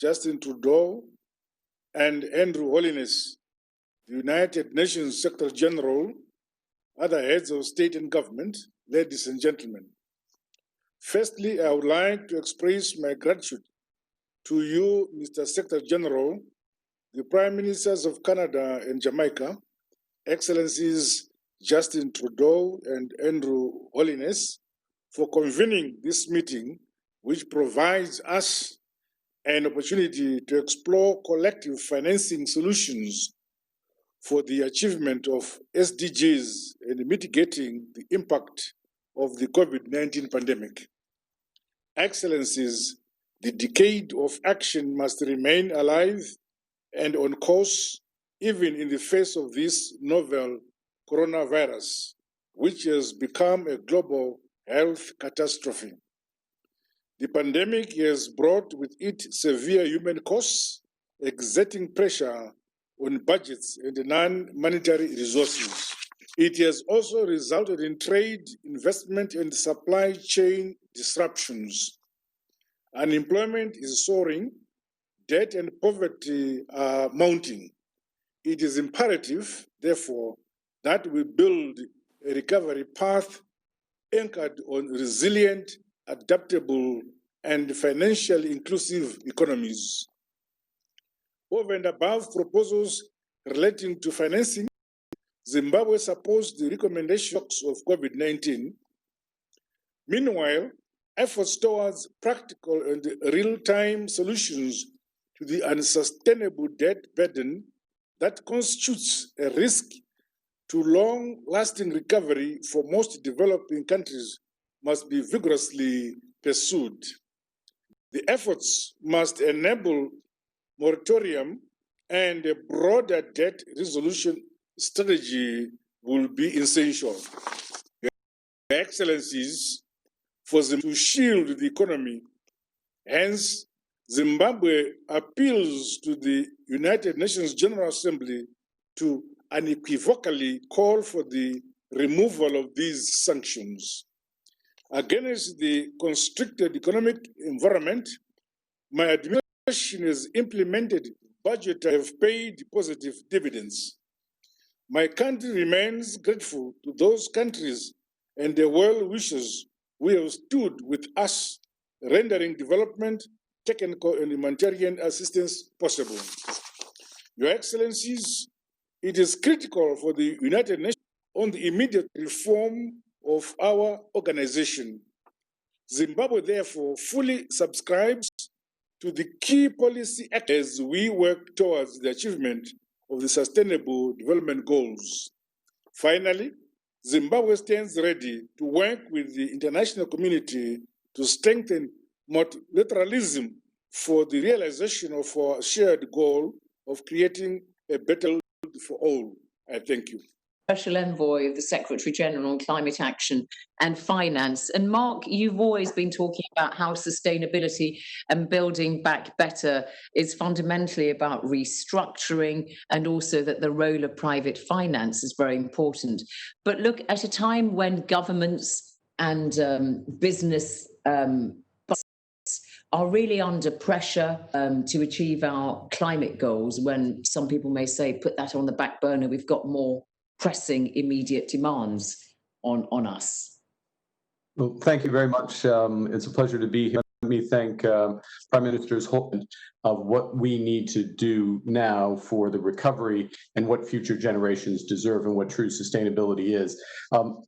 Justin Trudeau, and Andrew Holness, the United Nations Secretary General, other heads of state and government, ladies and gentlemen. Firstly, I would like to express my gratitude to you, Mr. Secretary General, the Prime Ministers of Canada and Jamaica, Excellencies Justin Trudeau and Andrew Holness, for convening this meeting, which provides us an opportunity to explore collective financing solutions for the achievement of SDGs and mitigating the impact of the COVID-19 pandemic. Excellencies, the decade of action must remain alive and on course, even in the face of this novel coronavirus, which has become a global health catastrophe. The pandemic has brought with it severe human costs, exerting pressure on budgets and non-monetary resources. It has also resulted in trade, investment, and supply chain disruptions. Unemployment is soaring, debt and poverty are mounting. It is imperative, therefore, that we build a recovery path anchored on resilient, adaptable, and financially inclusive economies. Over and above proposals relating to financing, Zimbabwe supports the recommendations of COVID-19. Meanwhile, efforts towards practical and real-time solutions to the unsustainable debt burden that constitutes a risk to long-lasting recovery for most developing countries must be vigorously pursued. The efforts must enable moratorium, and a broader debt resolution strategy will be essential. Your Excellencies, for them to shield the economy, hence, Zimbabwe appeals to the United Nations General Assembly to unequivocally call for the removal of these sanctions. Against the constricted economic environment, my administration has implemented budgets that have paid positive dividends. My country remains grateful to those countries and their well-wishers who have stood with us, rendering development, technical and humanitarian assistance possible. Your Excellencies, it is critical for the United Nations on the immediate reform of our organization. Zimbabwe, therefore, fully subscribes to the key policy actions as we work towards the achievement of the Sustainable Development Goals. Finally, Zimbabwe stands ready to work with the international community to strengthen multilateralism for the realization of our shared goal of creating a better world for all. I thank you. Special Envoy of the Secretary General on Climate Action and Finance. And Mark, you've always been talking about how sustainability and building back better is fundamentally about restructuring, and also that the role of private finance is very important. But look, at a time when governments and business are really under pressure to achieve our climate goals, when some people may say, put that on the back burner, we've got more pressing immediate demands on us. Well, thank you very much. It's a pleasure to be here. Let me thank Prime Minister's Holness of what we need to do now for the recovery and what future generations deserve and what true sustainability is.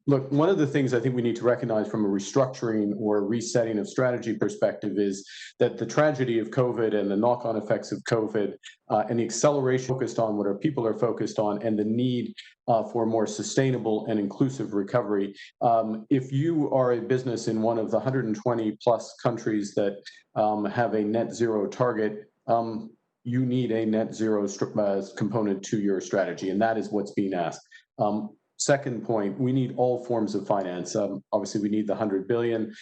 Look, one of the things I think we need to recognize from a restructuring or a resetting of strategy perspective is that the tragedy of COVID and the knock-on effects of COVID and the acceleration focused on what our people are focused on, and the need for a more sustainable and inclusive recovery. If you are a business in one of the 120 plus countries that have a net zero target, you need a net zero component to your strategy, and that is what's being asked. Second point, we need all forms of finance. Obviously, we need the 100 billion.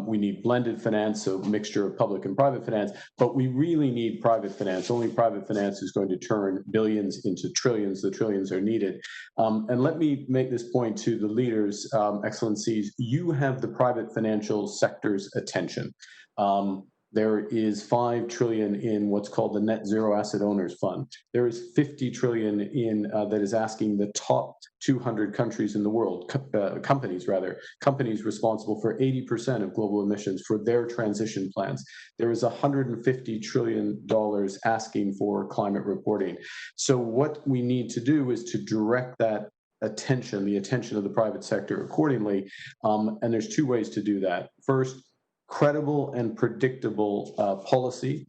We need blended finance, so a mixture of public and private finance, but we really need private finance. Only private finance is going to turn billions into trillions. The trillions are needed. And let me make this point to the leaders, Excellencies. You have the private financial sector's attention. There is 5 trillion in what's called the Net Zero Asset Owners Fund. There is 50 trillion in that is asking the top 200 countries in the world, companies responsible for 80% of global emissions for their transition plans. There is $150 trillion asking for climate reporting. So what we need to do is to direct that attention, the attention of the private sector accordingly. And there's 2 ways to do that. First, credible and predictable policy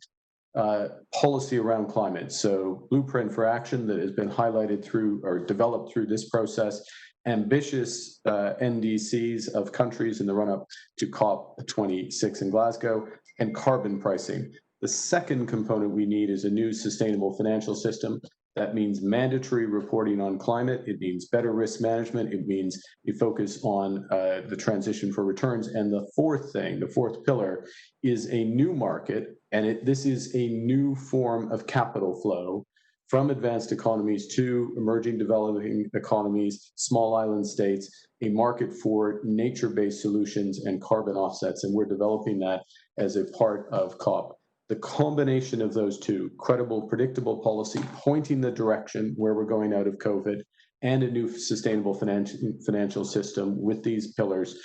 around climate. So blueprint for action that has been highlighted through or developed through this process, ambitious NDCs of countries in the run-up to COP26 in Glasgow, and carbon pricing. The second component we need is a new sustainable financial system. That means mandatory reporting on climate. It means better risk management. It means you focus on the transition for returns. And the fourth thing, the fourth pillar, is a new market. And this is a new form of capital flow from advanced economies to emerging developing economies, small island states, a market for nature-based solutions and carbon offsets. And we're developing that as a part of COP. The combination of those 2, credible, predictable policy, pointing the direction where we're going out of COVID, and a new sustainable financial system with these pillars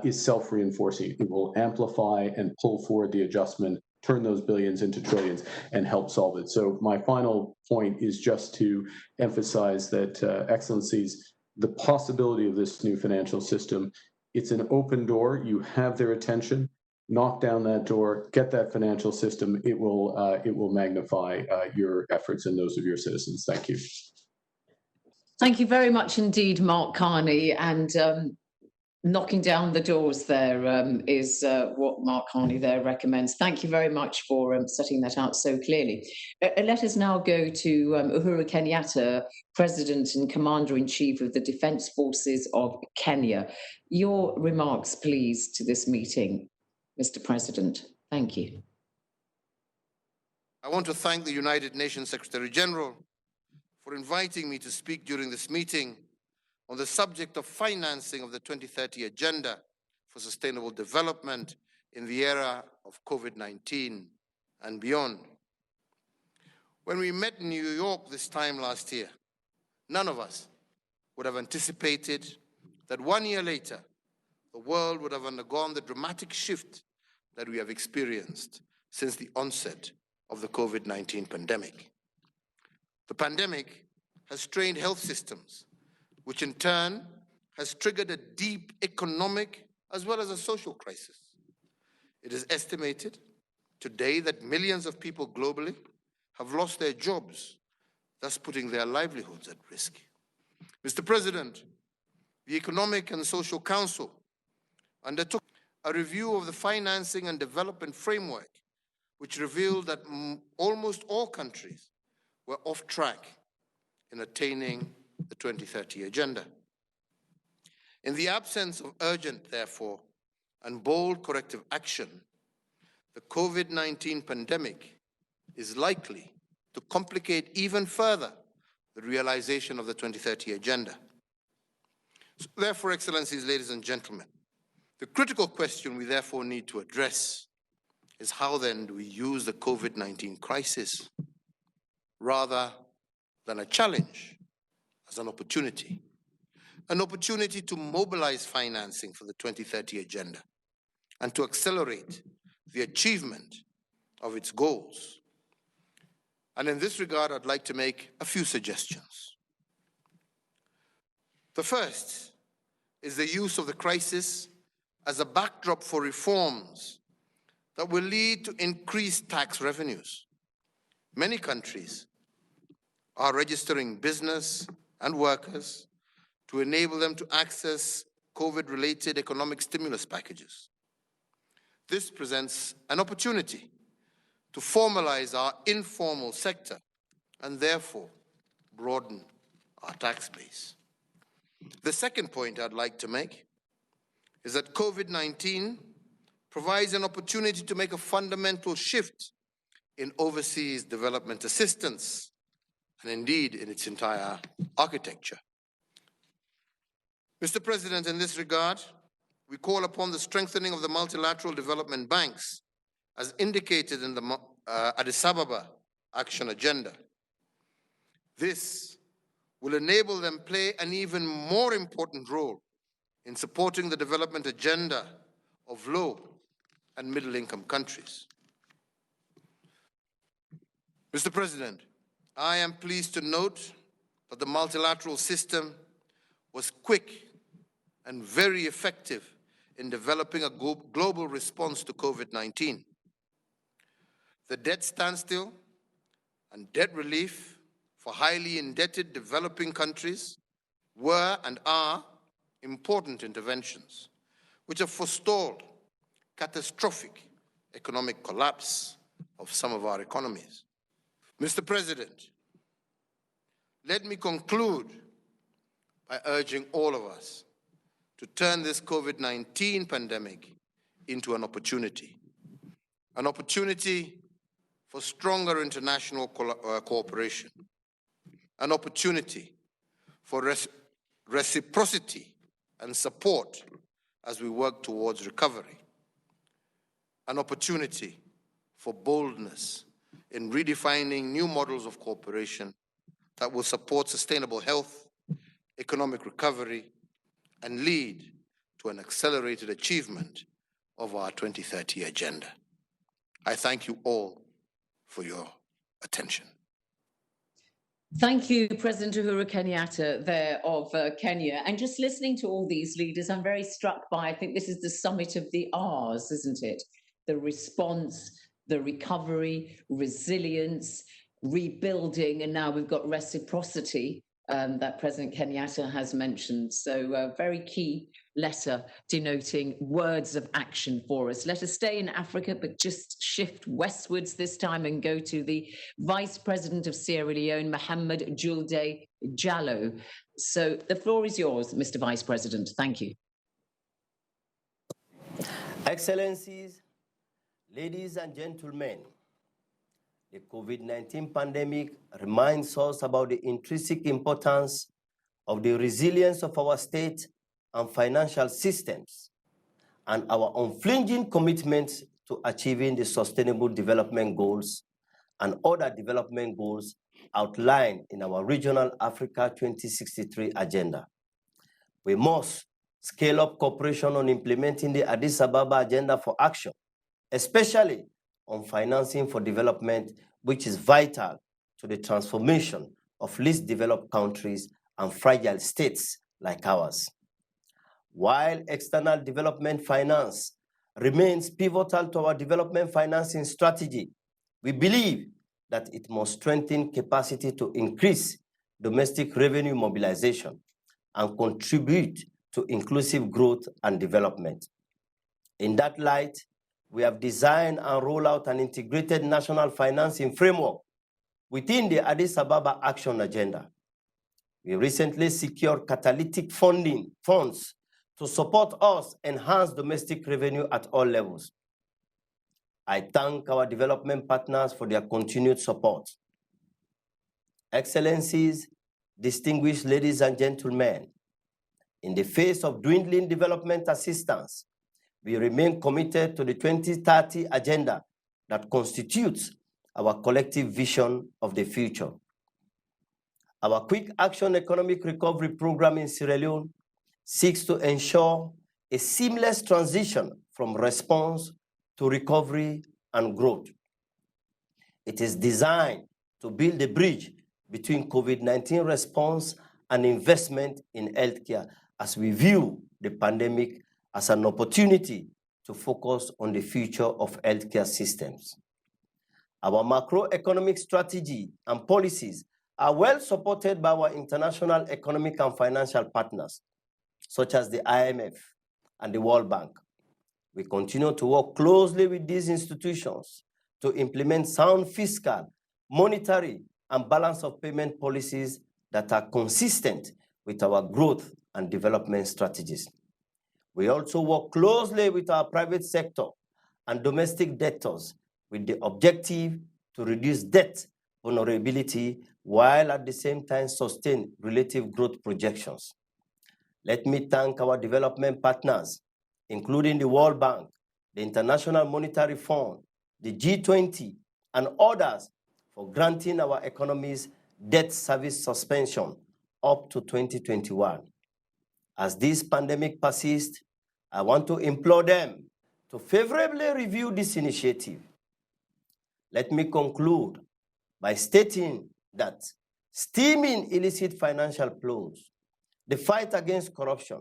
is self-reinforcing. It will amplify and pull forward the adjustment, turn those billions into trillions, and help solve it. So my final point is just to emphasize that, Excellencies, the possibility of this new financial system, it's an open door. You have their attention. Knock down that door, get that financial system. It will magnify your efforts and those of your citizens. Thank you. Thank you very much indeed, Mark Carney. And knocking down the doors there is what Mark Carney there recommends. Thank you very much for setting that out so clearly. Let us now go to Uhuru Kenyatta, President and Commander-in-Chief of the Defence Forces of Kenya. Your remarks, please, to this meeting, Mr. President. Thank you. I want to thank the United Nations Secretary General for inviting me to speak during this meeting on the subject of financing of the 2030 Agenda for Sustainable Development in the era of COVID-19 and beyond. When we met in New York this time last year, none of us would have anticipated that 1 year later, the world would have undergone the dramatic shift that we have experienced since the onset of the COVID-19 pandemic. The pandemic has strained health systems, which in turn has triggered a deep economic as well as a social crisis. It is estimated today that millions of people globally have lost their jobs, thus putting their livelihoods at risk. Mr. President, the Economic and Social Council undertook a review of the financing and development framework, which revealed that almost all countries were off track in attaining the 2030 Agenda. In the absence of urgent, therefore, and bold corrective action, the COVID-19 pandemic is likely to complicate even further the realization of the 2030 Agenda. So therefore, Excellencies, ladies and gentlemen, the critical question we therefore need to address is how then do we use the COVID-19 crisis rather than a challenge as an opportunity to mobilize financing for the 2030 Agenda and to accelerate the achievement of its goals. And in this regard, I'd like to make a few suggestions. The first is the use of the crisis as a backdrop for reforms that will lead to increased tax revenues. Many countries are registering business and workers to enable them to access COVID-related economic stimulus packages. This presents an opportunity to formalize our informal sector and therefore broaden our tax base. The second point I'd like to make is that COVID-19 provides an opportunity to make a fundamental shift in overseas development assistance, and indeed in its entire architecture. Mr. President, in this regard, we call upon the strengthening of the multilateral development banks as indicated in the Addis Ababa Action Agenda. This will enable them to play an even more important role in supporting the development agenda of low and middle-income countries. Mr. President, I am pleased to note that the multilateral system was quick and very effective in developing a global response to COVID-19. The debt standstill and debt relief for highly indebted developing countries were and are important interventions which have forestalled catastrophic economic collapse of some of our economies. Mr. President, let me conclude by urging all of us to turn this COVID-19 pandemic into an opportunity for stronger international cooperation, an opportunity for reciprocity and support as we work towards recovery, an opportunity for boldness in redefining new models of cooperation that will support sustainable health, economic recovery, and lead to an accelerated achievement of our 2030 agenda. I thank you all for your attention. Thank you, President Uhuru Kenyatta there of Kenya. And just listening to all these leaders, I'm very struck by, I think this is the summit of the R's, isn't it? The response, the recovery, resilience, rebuilding, and now we've got reciprocity that President Kenyatta has mentioned. So a very key letter denoting words of action for us. Let us stay in Africa, but just shift westwards this time and go to the Vice President of Sierra Leone, Mohamed Julde Jallo. So the floor is yours, Mr. Vice President. Thank you. Excellencies, ladies and gentlemen, the COVID-19 pandemic reminds us about the intrinsic importance of the resilience of our state and financial systems and our unflinching commitment to achieving the Sustainable Development Goals and other development goals outlined in our Regional Africa 2063 agenda. We must scale up cooperation on implementing the Addis Ababa Agenda for Action, especially on financing for development, which is vital to the transformation of least developed countries and fragile states like ours. While external development finance remains pivotal to our development financing strategy, we believe that it must strengthen capacity to increase domestic revenue mobilization and contribute to inclusive growth and development. In that light, we have designed and rolled out an integrated national financing framework within the Addis Ababa Action Agenda. We recently secured catalytic funds to support us enhance domestic revenue at all levels. I thank our development partners for their continued support. Excellencies, distinguished ladies and gentlemen, in the face of dwindling development assistance, we remain committed to the 2030 agenda that constitutes our collective vision of the future. Our Quick Action Economic Recovery Program in Sierra Leone seeks to ensure a seamless transition from response to recovery and growth. It is designed to build a bridge between COVID-19 response and investment in healthcare as we view the pandemic as an opportunity to focus on the future of healthcare systems. Our macroeconomic strategy and policies are well supported by our international economic and financial partners, such as the IMF and the World Bank. We continue to work closely with these institutions to implement sound fiscal, monetary, and balance of payment policies that are consistent with our growth and development strategies. We also work closely with our private sector and domestic debtors with the objective to reduce debt vulnerability while at the same time sustain relative growth projections. Let me thank our development partners, including the World Bank, the International Monetary Fund, the G20, and others for granting our economy's debt service suspension up to 2021. As this pandemic persists, I want to implore them to favorably review this initiative. Let me conclude by stating that stemming illicit financial flows, the fight against corruption,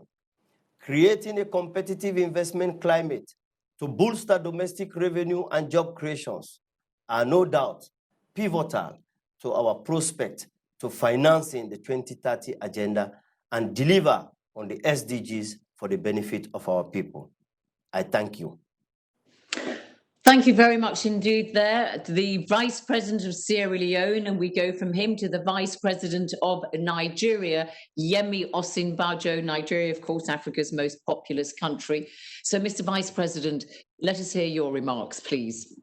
creating a competitive investment climate to bolster domestic revenue and job creations are no doubt pivotal to our prospect to financing the 2030 agenda and deliver on the SDGs for the benefit of our people. I thank you. Thank you very much indeed there. The Vice President of Sierra Leone, and we go from him to the Vice President of Nigeria, Yemi Osinbajo. Nigeria, of course, Africa's most populous country. So, Mr. Vice President, let us hear your remarks, please.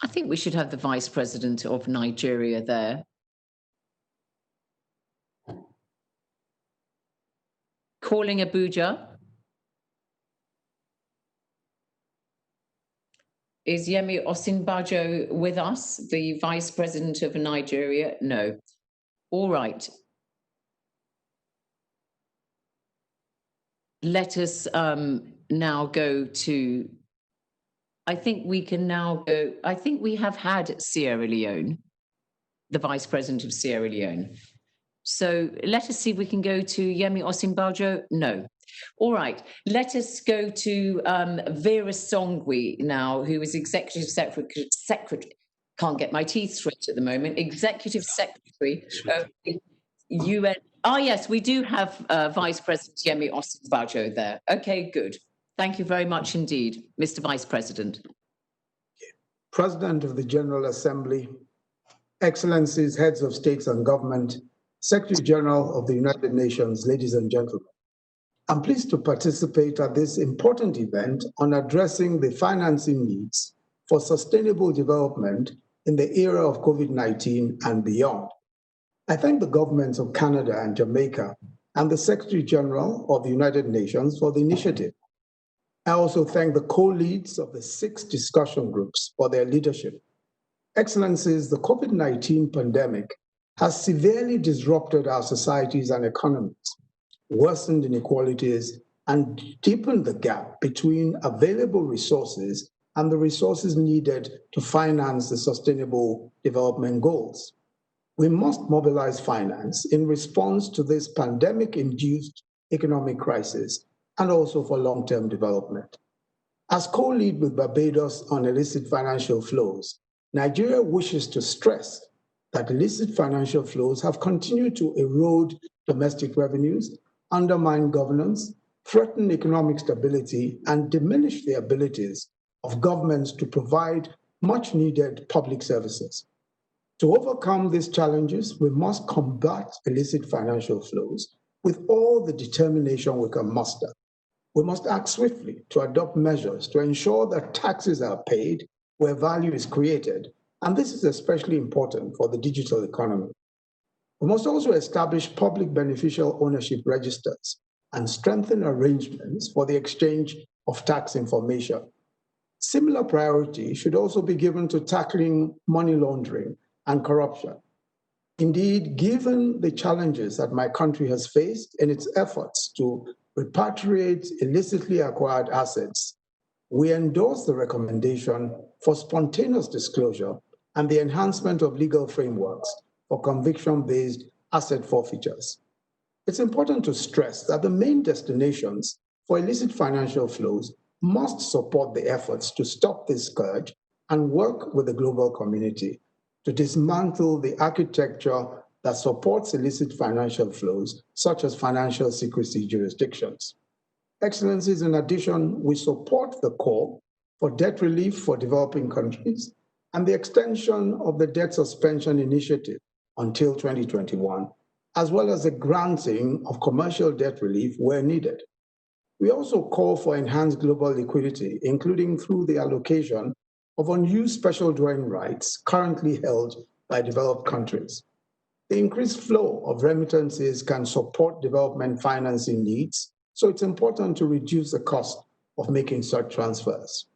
I think we should have the Vice President of Nigeria there. Calling Abuja. Is Yemi Osinbajo with us, the Vice President of Nigeria? No. All right. Let us now go to, I think we can now go, I think we have had Sierra Leone, the Vice President of Sierra Leone. So let us see if we can go to Yemi Osinbajo. No. All right. Let us go to Vera Songwe now, who is Executive Secretary, can't get my teeth straight at the moment, Executive Secretary of the UN. Oh, yes, we do have Vice President Yemi Osinbajo there. Okay, good. Thank you very much indeed, Mr. Vice President. President of the General Assembly, Excellencies, Heads of States and Government, Secretary General of the United Nations, ladies and gentlemen. I'm pleased to participate at this important event on addressing the financing needs for sustainable development in the era of COVID-19 and beyond. I thank the governments of Canada and Jamaica and the Secretary General of the United Nations for the initiative. I also thank the co-leads of the 6 discussion groups for their leadership. Excellencies, the COVID-19 pandemic has severely disrupted our societies and economies, worsened inequalities, and deepened the gap between available resources and the resources needed to finance the Sustainable Development Goals. We must mobilize finance in response to this pandemic-induced economic crisis and also for long-term development. As co-lead with Barbados on illicit financial flows, Nigeria wishes to stress that illicit financial flows have continued to erode domestic revenues, undermine governance, threaten economic stability, and diminish the abilities of governments to provide much-needed public services. To overcome these challenges, we must combat illicit financial flows with all the determination we can muster. We must act swiftly to adopt measures to ensure that taxes are paid where value is created, and this is especially important for the digital economy. We must also establish public beneficial ownership registers and strengthen arrangements for the exchange of tax information. Similar priority should also be given to tackling money laundering and corruption. Indeed, given the challenges that my country has faced in its efforts to repatriate illicitly acquired assets, we endorse the recommendation for spontaneous disclosure and the enhancement of legal frameworks for conviction-based asset forfeitures. It's important to stress that the main destinations for illicit financial flows must support the efforts to stop this scourge and work with the global community to dismantle the architecture that supports illicit financial flows, such as financial secrecy jurisdictions. Excellencies, in addition, we support the call for debt relief for developing countries and the extension of the debt suspension initiative until 2021, as well as the granting of commercial debt relief where needed. We also call for enhanced global liquidity, including through the allocation of unused special dwelling rights currently held by developed countries. The increased flow of remittances can support development financing needs, so it's important to reduce the cost of making such transfers.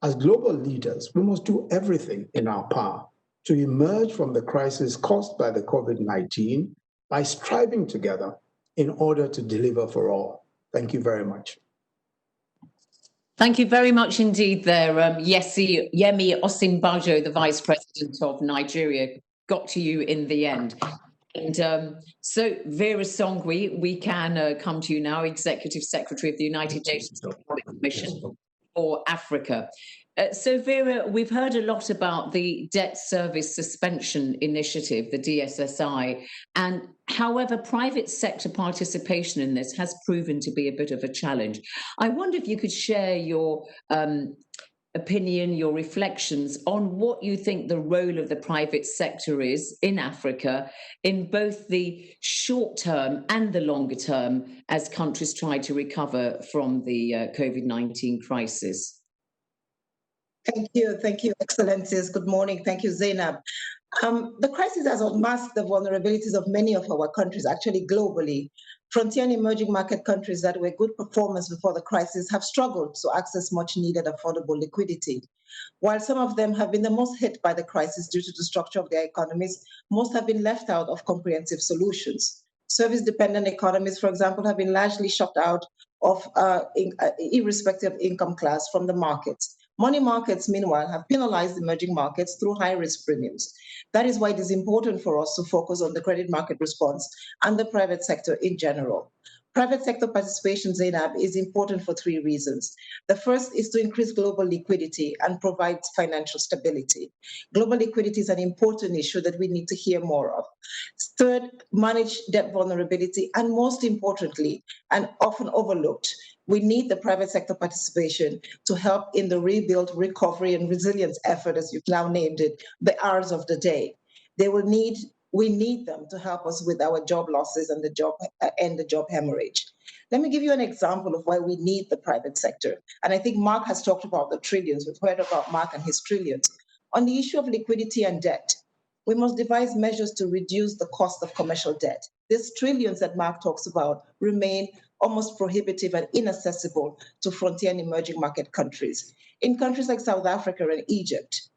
As global leaders, we must do everything in our power to emerge from the crisis caused by the COVID-19 by striving together in order to deliver for all. Thank you very much. Thank you very much indeed there, Yemi Osinbajo, the Vice President of Nigeria, got to you in the end. And so Vera Songwe, we can come to you now, Executive Secretary of the United Nations Economic Commission for Africa. So Vera, we've heard a lot about the Debt Service Suspension Initiative, the DSSI, and however, private sector participation in this has proven to be a bit of a challenge. I wonder if you could share your opinion, your reflections on what you think the role of the private sector is in Africa in both the short term and the longer term as countries try to recover from the COVID-19 crisis. Thank you, Excellencies. Good morning. Thank you, Zainab. The crisis has unmasked the vulnerabilities of many of our countries, actually globally. Frontier and emerging market countries that were good performers before the crisis have struggled to access much needed affordable liquidity. While some of them have been the most hit by the crisis due to the structure of their economies, most have been left out of comprehensive solutions. Service-dependent economies, for example, have been largely shut out of irrespective of income class from the markets. Money markets, meanwhile, have penalized emerging markets through high-risk premiums. That is why it is important for us to focus on the credit market response and the private sector in general. Private sector participation, Zainab, is important for three reasons. The first is to increase global liquidity and provide financial stability. Global liquidity is an important issue that we need to hear more of. Third, manage debt vulnerability, and most importantly, and often overlooked, we need the private sector participation to help in the rebuild, recovery, and resilience effort, as you've now named it, the hours of the day. We need them to help us with our job losses and the job hemorrhage. Let me give you an example of why we need the private sector. And I think Mark has talked about the trillions. We've heard about Mark and his trillions. On the issue of liquidity and debt, we must devise measures to reduce the cost of commercial debt. These trillions that Mark talks about remain almost prohibitive and inaccessible to frontier and emerging market countries. In countries like South Africa and Egypt,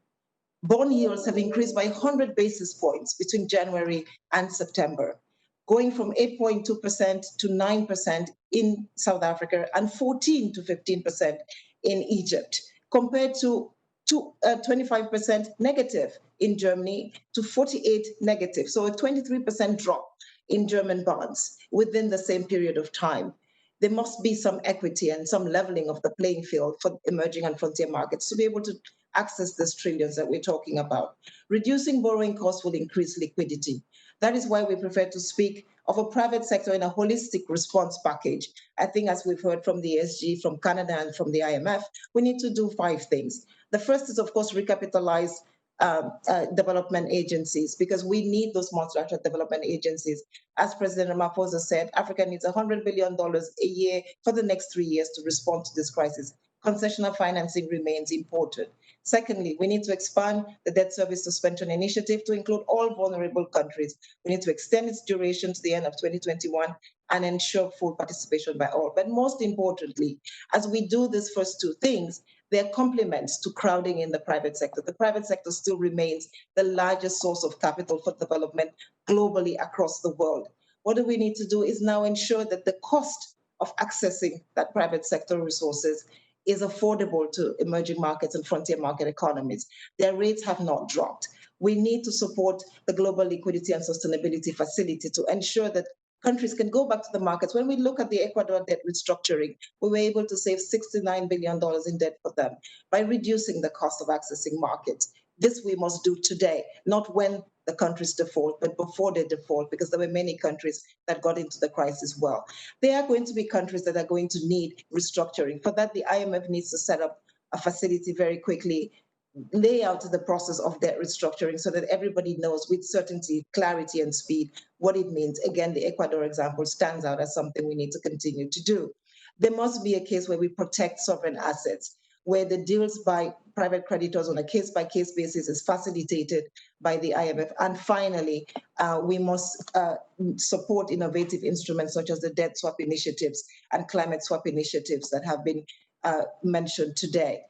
bond yields have increased by 100 basis points between January and September, going from 8.2% to 9% in South Africa and 14 to 15% in Egypt, compared to 25% negative in Germany to 48 negative. So a 23% drop in German bonds within the same period of time. There must be some equity and some leveling of the playing field for emerging and frontier markets to be able to access these trillions that we're talking about. Reducing borrowing costs will increase liquidity. That is why we prefer to speak of a private sector in a holistic response package. I think, as we've heard from the ESG, from Canada, and from the IMF, we need to do 5 things. The first is, of course, recapitalize development agencies, because we need those multilateral development agencies. As President Ramaphosa said, Africa needs $100 billion a year for the next 3 years to respond to this crisis. Concessional financing remains important. Secondly, we need to expand the debt service suspension initiative to include all vulnerable countries. We need to extend its duration to the end of 2021 and ensure full participation by all. But most importantly, as we do these first 2 things, they're complements to crowding in the private sector. The private sector still remains the largest source of capital for development globally across the world. What do we need to do is now ensure that the cost of accessing that private sector resources is affordable to emerging markets and frontier market economies. Their rates have not dropped. We need to support the Global Liquidity and Sustainability Facility to ensure that countries can go back to the markets. When we look at the Ecuador debt restructuring, we were able to save $69 billion in debt for them by reducing the cost of accessing markets. This we must do today, not when the countries default, but before they default, because there were many countries that got into the crisis well. There are going to be countries that are going to need restructuring. For that, the IMF needs to set up a facility very quickly, lay out the process of debt restructuring so that everybody knows with certainty, clarity, and speed what it means. Again, the Ecuador example stands out as something we need to continue to do. There must be a case where we protect sovereign assets. where the deals by private creditors on a case-by-case basis is facilitated by the IMF. And finally, we must support innovative instruments such as the debt swap initiatives and climate swap initiatives that have been mentioned today.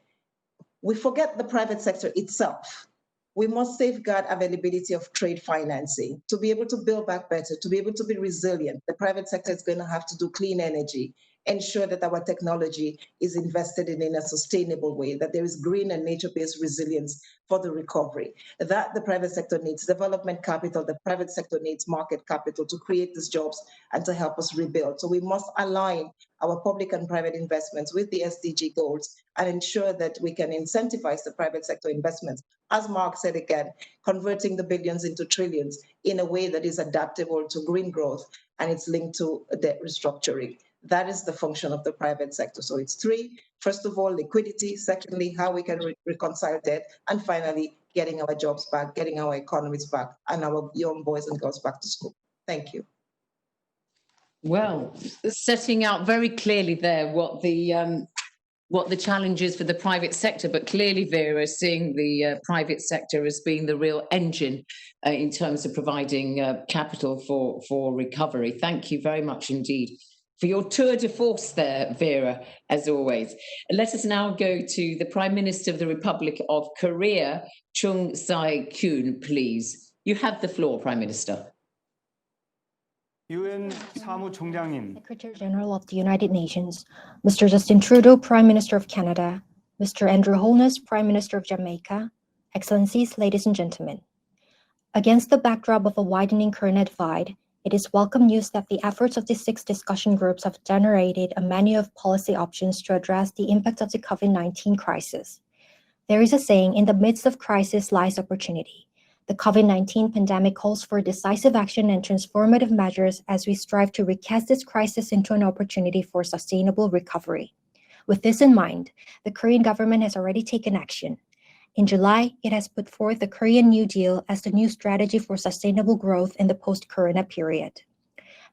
We forget the private sector itself. We must safeguard availability of trade financing to be able to build back better, to be able to be resilient. The private sector is going to have to do clean energy, ensure that our technology is invested in a sustainable way, that there is green and nature-based resilience for the recovery. That the private sector needs development capital, the private sector needs market capital to create these jobs and to help us rebuild. So we must align our public and private investments with the SDG goals and ensure that we can incentivize the private sector investments. As Mark said again, converting the billions into trillions in a way that is adaptable to green growth and it's linked to debt restructuring. That is the function of the private sector. So it's three. First of all, liquidity. Secondly, how we can reconcile debt. And finally, getting our jobs back, getting our economies back, and our young boys and girls back to school. Thank you. Well, setting out very clearly there what the challenge is for the private sector, but clearly, Vera, seeing the private sector as being the real engine in terms of providing capital for recovery. Thank you very much indeed for your tour de force there, Vera, as always. Let us now go to the Prime Minister of the Republic of Korea, Chung Sai-kyun, please. You have the floor, Prime Minister. UN 사무총장님, Secretary General of the United Nations, Mr. Justin Trudeau, Prime Minister of Canada, Mr. Andrew Holness, Prime Minister of Jamaica, Excellencies, ladies and gentlemen. Against the backdrop of a widening Corona divide, it is welcome news that the efforts of the 6 discussion groups have generated a menu of policy options to address the impact of the COVID-19 crisis. There is a saying, in the midst of crisis lies opportunity. The COVID-19 pandemic calls for decisive action and transformative measures as we strive to recast this crisis into an opportunity for sustainable recovery. With this in mind, the Korean government has already taken action. In July, it has put forth the Korean New Deal as the new strategy for sustainable growth in the post-Corona period.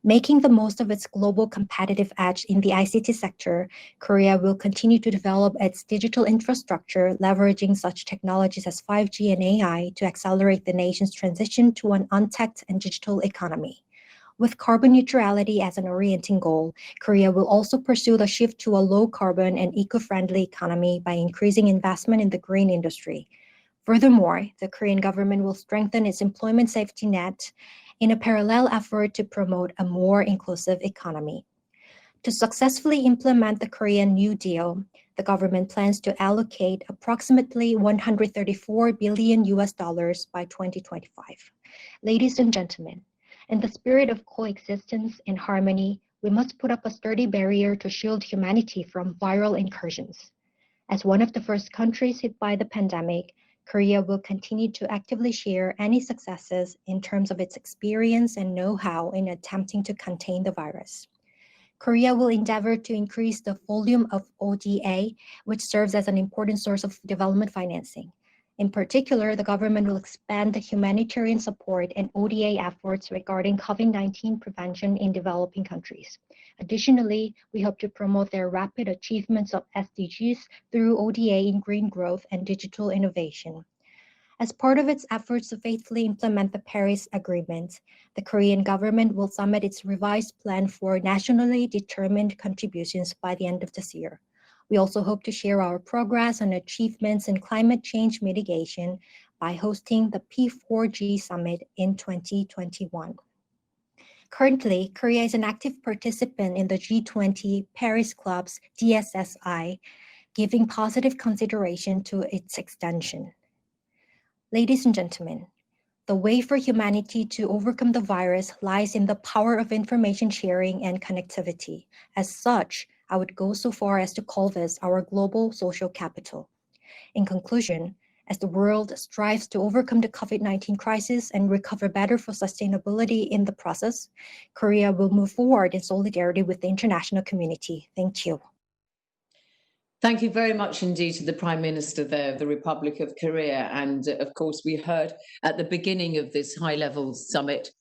Making the most of its global competitive edge in the ICT sector, Korea will continue to develop its digital infrastructure, leveraging such technologies as 5G and AI to accelerate the nation's transition to an untech and digital economy. With carbon neutrality as an orienting goal, Korea will also pursue the shift to a low-carbon and eco-friendly economy by increasing investment in the green industry. Furthermore, the Korean government will strengthen its employment safety net in a parallel effort to promote a more inclusive economy. To successfully implement the Korean New Deal, the government plans to allocate approximately $134 billion by 2025. Ladies and gentlemen, in the spirit of coexistence and harmony, we must put up a sturdy barrier to shield humanity from viral incursions. As one of the first countries hit by the pandemic, Korea will continue to actively share any successes in terms of its experience and know-how in attempting to contain the virus. Korea will endeavor to increase the volume of ODA, which serves as an important source of development financing. In particular, the government will expand the humanitarian support and ODA efforts regarding COVID-19 prevention in developing countries. Additionally, we hope to promote their rapid achievements of SDGs through ODA in green growth and digital innovation. As part of its efforts to faithfully implement the Paris Agreement, the Korean government will submit its revised plan for nationally determined contributions by the end of this year. We also hope to share our progress and achievements in climate change mitigation by hosting the P4G Summit in 2021. Currently, Korea is an active participant in the G20 Paris Club's DSSI, giving positive consideration to its extension. Ladies and gentlemen, the way for humanity to overcome the virus lies in the power of information sharing and connectivity. As such, I would go so far as to call this our global social capital. In conclusion, as the world strives to overcome the COVID-19 crisis and recover better for sustainability in the process, Korea will move forward in solidarity with the international community. Thank you. Thank you very much indeed to the Prime Minister there of the Republic of Korea. And of course, we heard at the beginning of this high-level summit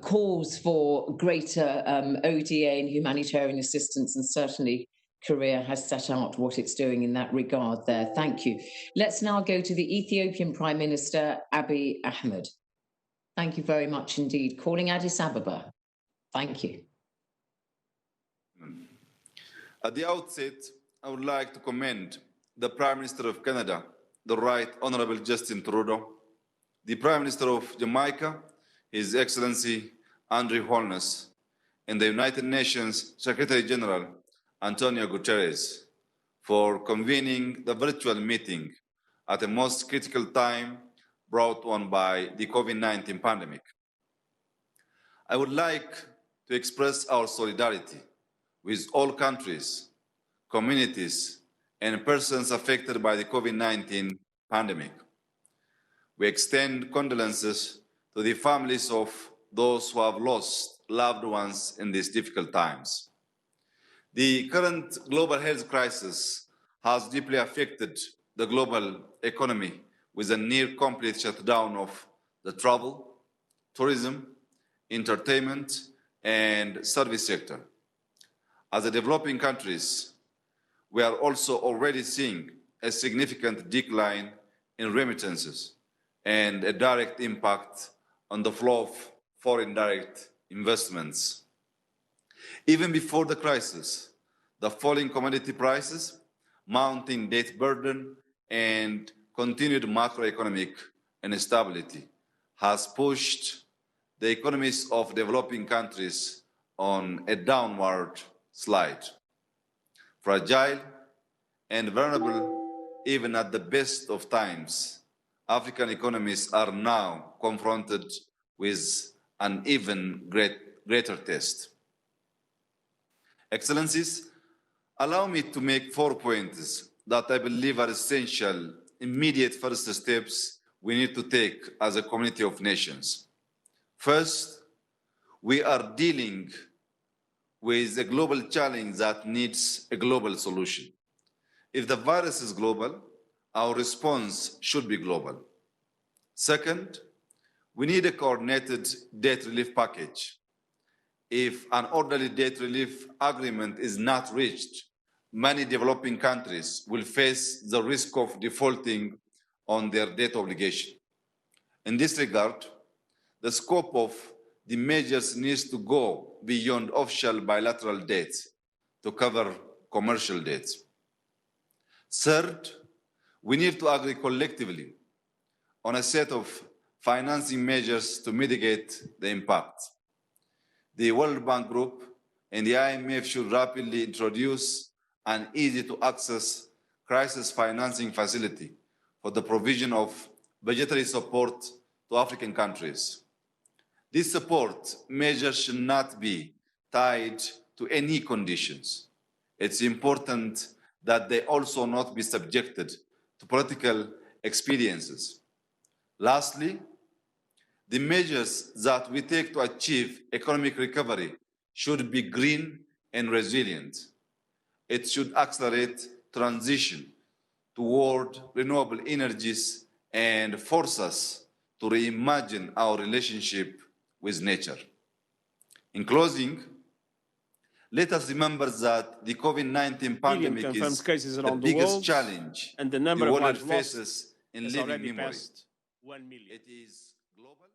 calls for greater ODA and humanitarian assistance, and certainly career has set out what it's doing in that regard there. Thank you. Let's now go to the Ethiopian Prime Minister, Abiy Ahmed. Thank you very much indeed. Calling Addis Ababa. Thank you. At the outset, I would like to commend the Prime Minister of Canada, the Right Honourable Justin Trudeau, the Prime Minister of Jamaica, His Excellency Andrew Holness, and the United Nations Secretary General, António Guterres, for convening the virtual meeting at a most critical time brought on by the COVID-19 pandemic. I would like to express our solidarity with all countries, communities, and persons affected by the COVID-19 pandemic. We extend condolences to the families of those who have lost loved ones in these difficult times. The current global health crisis has deeply affected the global economy with a near complete shutdown of the travel, tourism, entertainment, and service sector. As a developing countries, we are also already seeing a significant decline in remittances and a direct impact on the flow of foreign direct investments. Even before the crisis, the falling commodity prices, mounting debt burden, and continued macroeconomic instability has pushed the economies of developing countries on a downward slide. Fragile and vulnerable, even at the best of times, African economies are now confronted with an even greater test. Excellencies, allow me to make 4 points that I believe are essential, immediate first steps we need to take as a community of nations. First, we are dealing with a global challenge that needs a global solution. If the virus is global, our response should be global. Second, we need a coordinated debt relief package. If an orderly debt relief agreement is not reached, many developing countries will face the risk of defaulting on their debt obligation. In this regard, the scope of the measures needs to go beyond official bilateral debt to cover commercial debts. Third, we need to agree collectively on a set of financing measures to mitigate the impact. The World Bank Group and the IMF should rapidly introduce an easy-to-access crisis financing facility for the provision of budgetary support to African countries. This support measure should not be tied to any conditions. It's important that they also not be subjected to political expediencies. Lastly, the measures that we take to achieve economic recovery should be green and resilient. It should accelerate transition toward renewable energies and force us to reimagine our relationship with nature. In closing, let us remember that the COVID-19 pandemic is the biggest challenge and the number the of world lives faces in has living already memory. passed 1 million. It is global.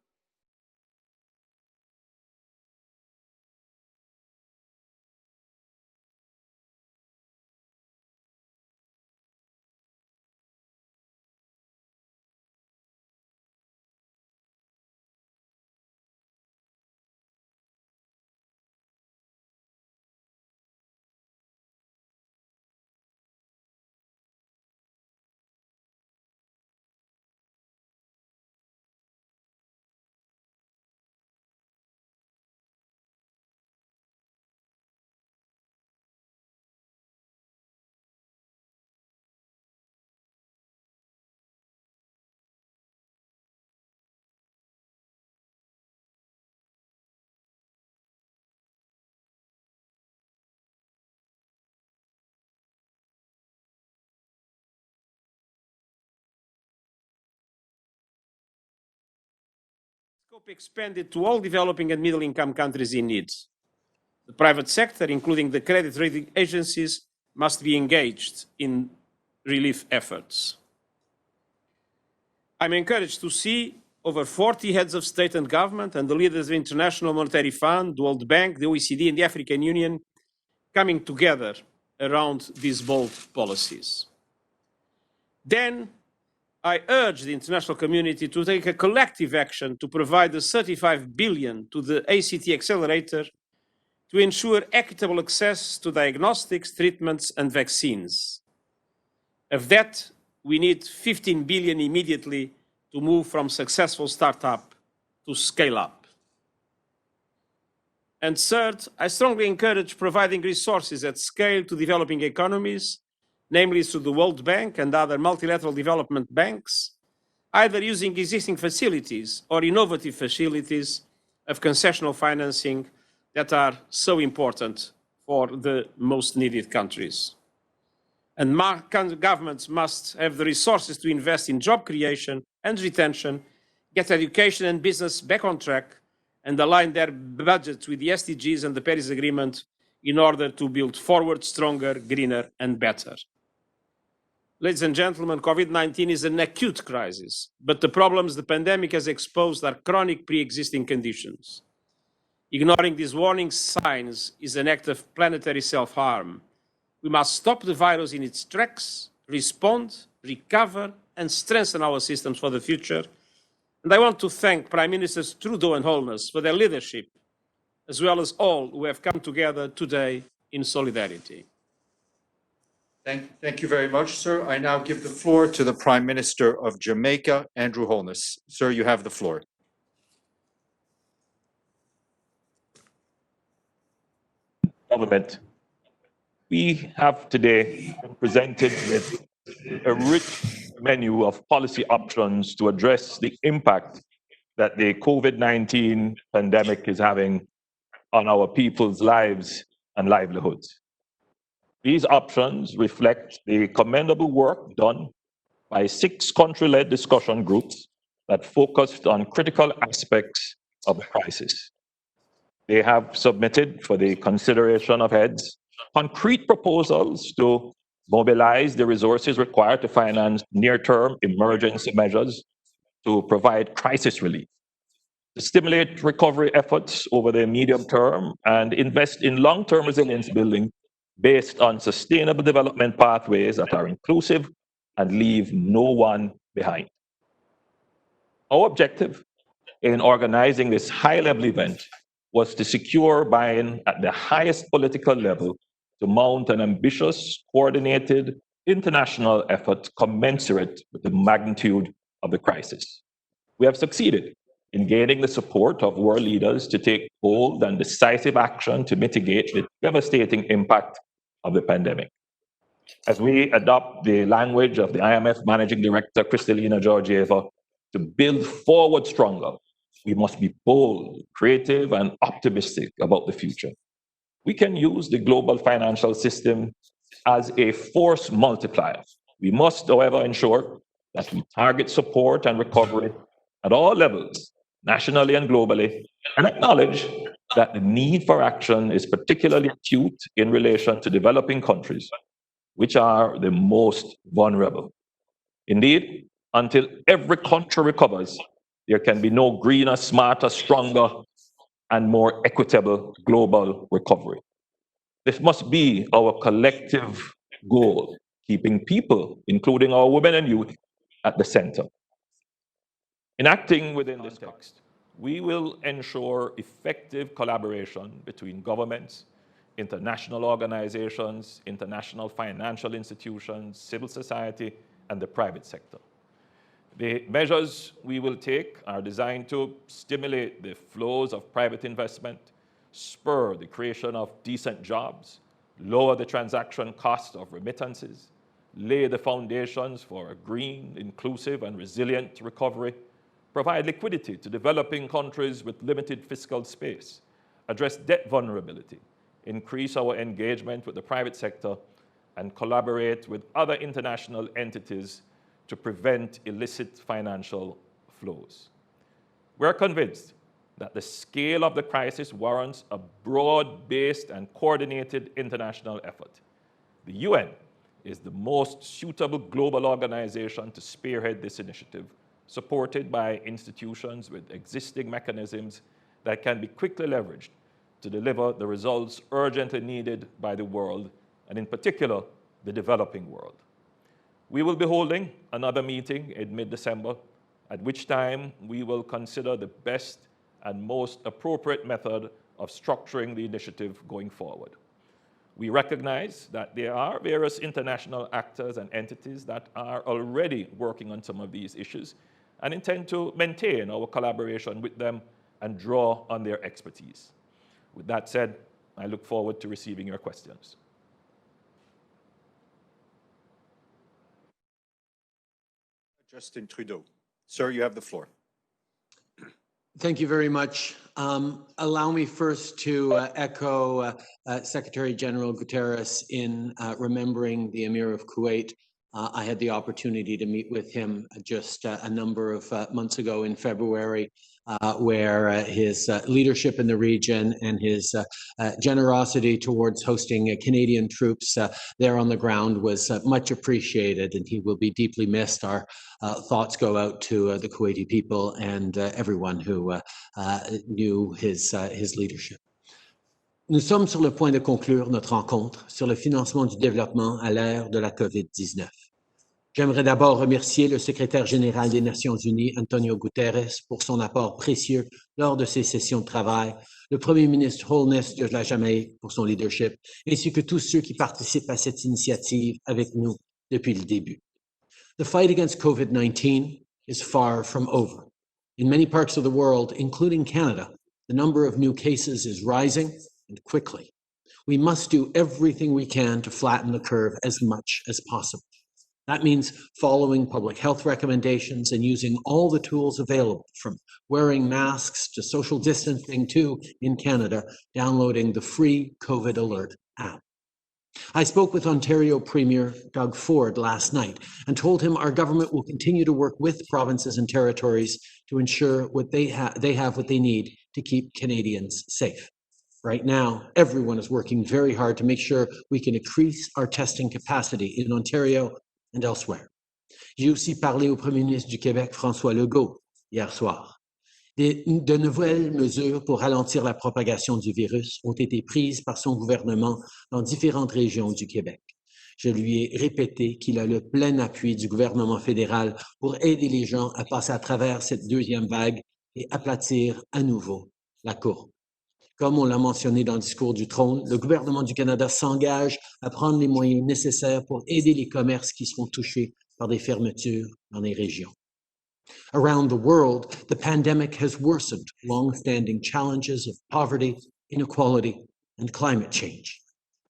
Scope expanded to all developing and middle-income countries in need. The private sector, including the credit rating agencies, must be engaged in relief efforts. I'm encouraged to see over 40 heads of state and government and the leaders of the International Monetary Fund, the World Bank, the OECD, and the African Union coming together around these bold policies. Then I urge the international community to take a collective action to provide the 35 billion to the ACT accelerator to ensure equitable access to diagnostics, treatments, and vaccines. Of that, we need 15 billion immediately to move from successful startup to scale up. And third, I strongly encourage providing resources at scale to developing economies, namely through the World Bank and other multilateral development banks, either using existing facilities or innovative facilities of concessional financing that are so important for the most needed countries. And governments must have the resources to invest in job creation and retention, get education and business back on track, and align their budgets with the SDGs and the Paris Agreement in order to build forward stronger, greener, and better. Ladies and gentlemen, COVID-19 is an acute crisis, but the problems the pandemic has exposed are chronic pre-existing conditions. Ignoring these warning signs is an act of planetary self-harm. We must stop the virus in its tracks, respond, recover, and strengthen our systems for the future. And I want to thank Prime Ministers Trudeau and Holness for their leadership, as well as all who have come together today in solidarity. Thank you very much, sir. I now give the floor to the Prime Minister of Jamaica, Andrew Holness. Sir, you have the floor. Government. We have today presented with a rich menu of policy options to address the impact that the COVID-19 pandemic is having on our people's lives and livelihoods. These options reflect the commendable work done by 6 country-led discussion groups that focused on critical aspects of the crisis. They have submitted for the consideration of heads concrete proposals to mobilize the resources required to finance near-term emergency measures to provide crisis relief, to stimulate recovery efforts over the medium term, and invest in long-term resilience building based on sustainable development pathways that are inclusive and leave no one behind. Our objective in organizing this high-level event was to secure buy-in at the highest political level to mount an ambitious, coordinated international effort commensurate with the magnitude of the crisis. We have succeeded in gaining the support of world leaders to take bold and decisive action to mitigate the devastating impact of the pandemic. As we adopt the language of the IMF Managing Director, Kristalina Georgieva, to build forward stronger, we must be bold, creative, and optimistic about the future. We can use the global financial system as a force multiplier. We must, however, ensure that we target support and recovery at all levels, nationally and globally, and acknowledge that the need for action is particularly acute in relation to developing countries, which are the most vulnerable. Indeed, until every country recovers, there can be no greener, smarter, stronger, and more equitable global recovery. This must be our collective goal, keeping people, including our women and youth, at the center. In acting within this text, we will ensure effective collaboration between governments, international organizations, international financial institutions, civil society, and the private sector. The measures we will take are designed to stimulate the flows of private investment, spur the creation of decent jobs, lower the transaction cost of remittances, lay the foundations for a green, inclusive, and resilient recovery, provide liquidity to developing countries with limited fiscal space, address debt vulnerability, increase our engagement with the private sector, and collaborate with other international entities to prevent illicit financial flows. We're convinced that the scale of the crisis warrants a broad-based and coordinated international effort. The UN is the most suitable global organization to spearhead this initiative, supported by institutions with existing mechanisms that can be quickly leveraged to deliver the results urgently needed by the world, and in particular, the developing world. We will be holding another meeting in mid-December, at which time we will consider the best and most appropriate method of structuring the initiative going forward. We recognize that there are various international actors and entities that are already working on some of these issues and intend to maintain our collaboration with them and draw on their expertise. With that said, I look forward to receiving your questions. Justin Trudeau. Sir, you have the floor. Thank you very much. Allow me first to echo Secretary General Guterres in remembering the Emir of Kuwait. I had the opportunity to meet with him just a number of months ago in February, where his leadership in the region and his generosity towards hosting Canadian troops there on the ground was much appreciated, and he will be deeply missed. Our thoughts go out to the Kuwaiti people and everyone who knew his leadership. Nous sommes sur le point de conclure notre rencontre sur le financement du développement à l'ère de la COVID-19. J'aimerais d'abord remercier le secrétaire général des Nations Unies, António Guterres, pour son apport précieux lors de ces sessions de travail, le premier ministre Holness de la Jamaïque pour son leadership, ainsi que tous ceux qui participent à cette initiative avec nous depuis le début. The fight against COVID-19 is far from over. In many parts of the world, including Canada, the number of new cases is rising and quickly. We must do everything we can to flatten the curve as much as possible. That means following public health recommendations and using all the tools available, from wearing masks to social distancing to, in Canada, downloading the free COVID Alert app. I spoke with Ontario Premier Doug Ford last night and told him our government will continue to work with provinces and territories to ensure they have what they need to keep Canadians safe. Right now, everyone is working very hard to make sure we can increase our testing capacity in Ontario and elsewhere. J'ai aussi parlé au Premier ministre du Québec, François Legault, hier soir. De nouvelles mesures pour ralentir la propagation du virus ont été prises par son gouvernement dans différentes régions du Québec. Je lui ai répété qu'il a le plein appui du gouvernement fédéral pour aider les gens à passer à travers cette deuxième vague et aplatir à nouveau la courbe. Comme on l'a mentionné dans le discours du trône, le gouvernement du Canada s'engage à prendre les moyens nécessaires pour aider les commerces qui seront touchés par des fermetures dans les régions. Around the world, the pandemic has worsened long-standing challenges of poverty, inequality, and climate change.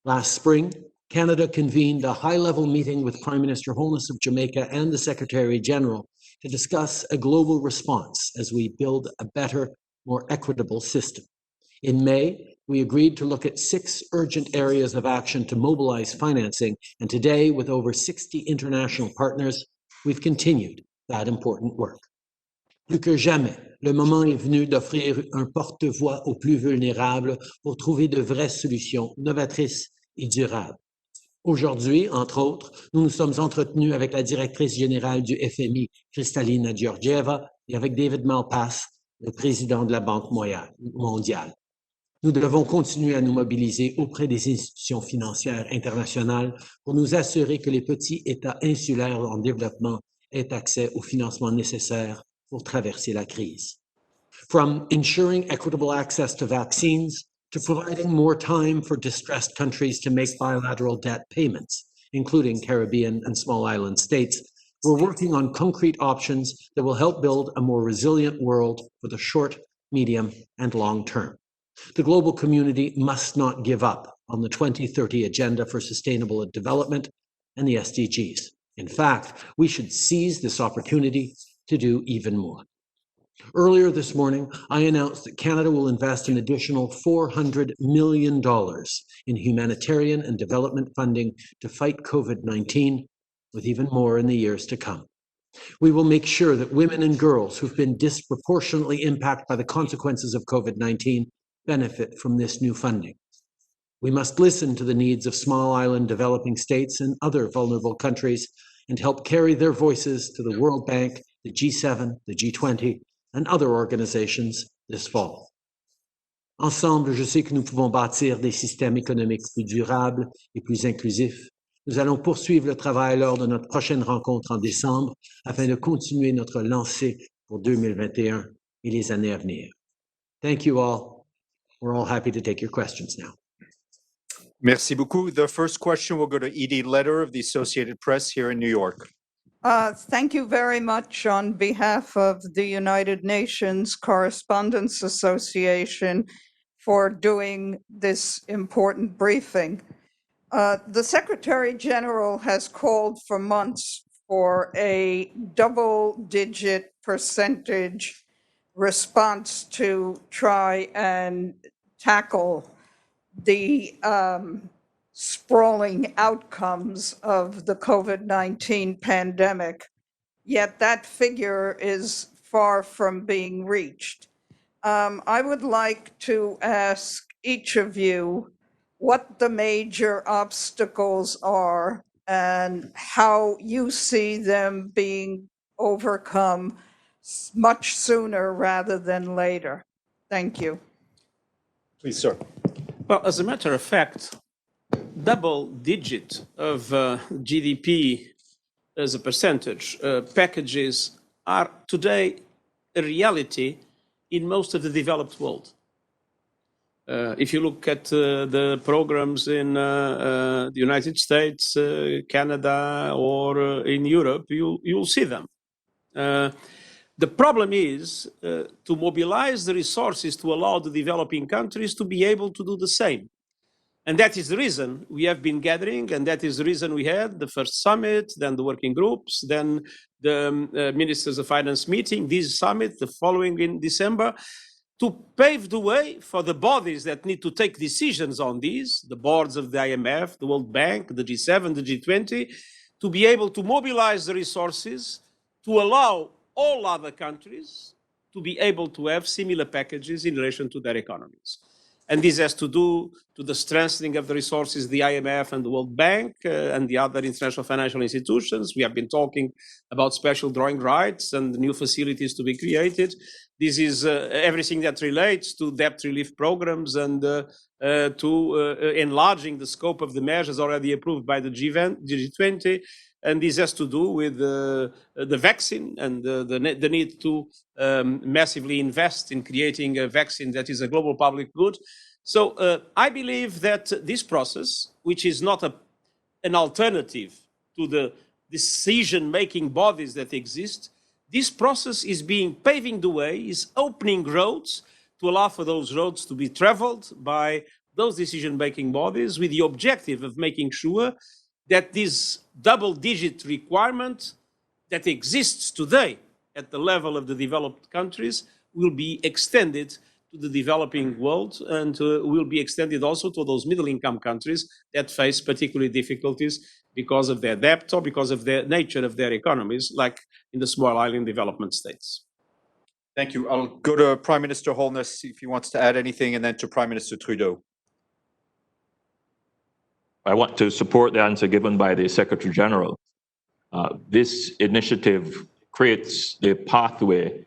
Last spring, Canada convened a high-level meeting with Prime Minister Holness of Jamaica and the Secretary General to discuss a global response as we build a better, more equitable system. In May, we agreed to look at 6 urgent areas of action to mobilize financing, and today, with over 60 international partners, we've continued that important work. Plus que jamais, le moment est venu d'offrir un porte-voix aux plus vulnérables pour trouver de vraies solutions novatrices et durables. Aujourd'hui, entre autres, nous nous sommes entretenus avec la directrice générale du FMI, Kristalina Georgieva, et avec David Malpass, le président de la Banque mondiale. Nous devons continuer à nous mobiliser auprès des institutions financières internationales pour nous assurer que les petits États insulaires en développement aient accès au financement nécessaire pour traverser la crise. From ensuring equitable access to vaccines to providing more time for distressed countries to make bilateral debt payments, including Caribbean and small island states, we're working on concrete options that will help build a more resilient world for the short, medium, and long term. The global community must not give up on the 2030 Agenda for Sustainable Development and the SDGs. In fact, we should seize this opportunity to do even more. Earlier this morning, I announced that Canada will invest an additional $400 million in humanitarian and development funding to fight COVID-19, with even more in the years to come. We will make sure that women and girls who've been disproportionately impacted by the consequences of COVID-19 benefit from this new funding. We must listen to the needs of small island developing states and other vulnerable countries and help carry their voices to the World Bank, the G7, the G20, and other organizations this fall. Ensemble, je sais que nous pouvons bâtir des systèmes économiques plus durables et plus inclusifs. Nous allons poursuivre le travail lors de notre prochaine rencontre en décembre afin de continuer notre lancée pour 2021 et les années à venir. Thank you all. We're all happy to take your questions now. Merci beaucoup. The first question will go to Edie Leder of the Associated Press here in New York. Thank you very much on behalf of the United Nations Correspondents Association for doing this important briefing. The Secretary General has called for months for a double-digit percentage response to try and tackle the sprawling outcomes of the COVID-19 pandemic, yet that figure is far from being reached. I would like to ask each of you what the major obstacles are and how you see them being overcome much sooner rather than later. Thank you. Please, sir. Well, as a matter of fact, double digit of GDP as a percentage packages are today a reality in most of the developed world. If you look at the programs in the United States, Canada, or in Europe, you'll see them. The problem is to mobilize the resources to allow the developing countries to be able to do the same. And that is the reason we have been gathering, and that is the reason we had the first summit, then the working groups, then the Ministers of Finance meeting, this summit, the following in December, to pave the way for the bodies that need to take decisions on these, the boards of the IMF, the World Bank, the G7, the G20, to be able to mobilize the resources to allow all other countries to be able to have similar packages in relation to their economies. And this has to do to the strengthening of the resources, the IMF and the World Bank and the other international financial institutions. We have been talking about special drawing rights and new facilities to be created. This is everything that relates to debt relief programs and to enlarging the scope of the measures already approved by the G20. And this has to do with the vaccine and the need to massively invest in creating a vaccine that is a global public good. So I believe that this process, which is not an alternative to the decision-making bodies that exist, this process is paving the way, is opening roads to allow for those roads to be traveled by those decision-making bodies with the objective of making sure that this double-digit requirement that exists today at the level of the developed countries will be extended to the developing world and will be extended also to those middle-income countries that face particular difficulties because of their debt or because of the nature of their economies, like in the small island development states. Thank you. I'll go to Prime Minister Holness if he wants to add anything, and then to Prime Minister Trudeau. I want to support the answer given by the Secretary General. This initiative creates a pathway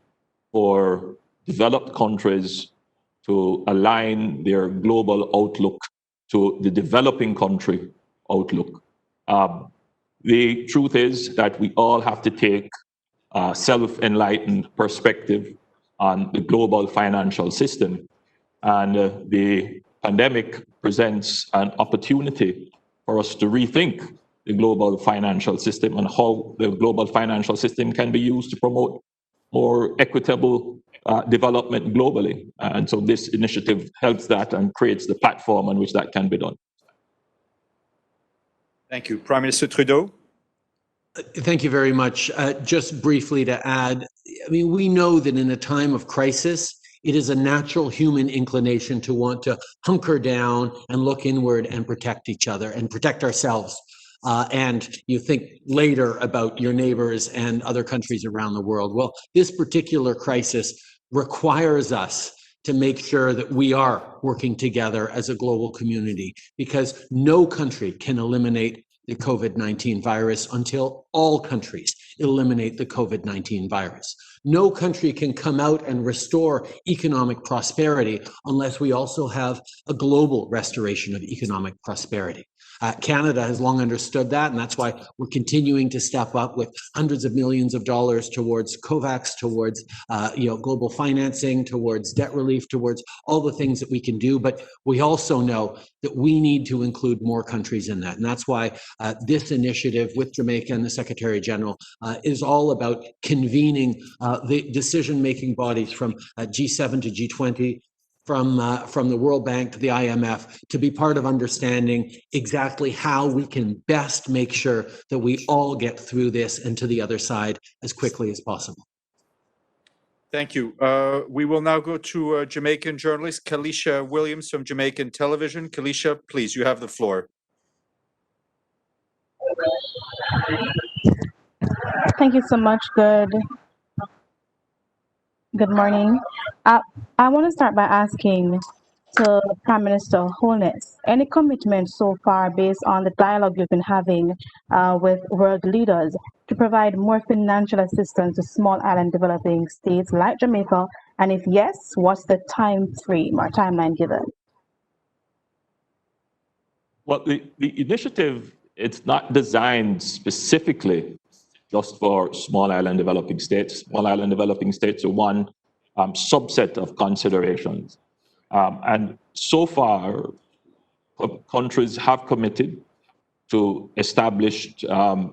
for developed countries to align their global outlook to the developing country outlook. The truth is that we all have to take a self-enlightened perspective on the global financial system. And the pandemic presents an opportunity for us to rethink the global financial system and how the global financial system can be used to promote more equitable development globally. And so this initiative helps that and creates the platform on which that can be done. Thank you. Prime Minister Trudeau. Thank you very much. Just briefly to add, I mean, we know that in a time of crisis, it is a natural human inclination to want to hunker down and look inward and protect each other and protect ourselves. And you think later about your neighbors and other countries around the world. Well, this particular crisis requires us to make sure that we are working together as a global community, because no country can eliminate the COVID-19 virus until all countries eliminate the COVID-19 virus. No country can come out and restore economic prosperity unless we also have a global restoration of economic prosperity. Canada has long understood that, and that's why we're continuing to step up with hundreds of millions of dollars towards COVAX, towards global financing, towards debt relief, towards all the things that we can do. But we also know that we need to include more countries in that, and that's why this initiative with Jamaica and the Secretary General is all about convening the decision-making bodies from G7 to G20. From the World Bank to the IMF, to be part of understanding exactly how we can best make sure that we all get through this and to the other side as quickly as possible. Thank you. We will now go to Jamaican journalist Kalisha Williams from Jamaican Television. Kalisha, please, you have the floor. Thank you so much. Good morning. I want to start by asking to Prime Minister Holness, any commitment so far based on the dialogue you've been having with world leaders to provide more financial assistance to small island developing states like Jamaica? And if yes, what's the time frame or timeline given? Well, the initiative, it's not designed specifically just for small island developing states. Small island developing states are one subset of considerations. And so far, countries have committed to established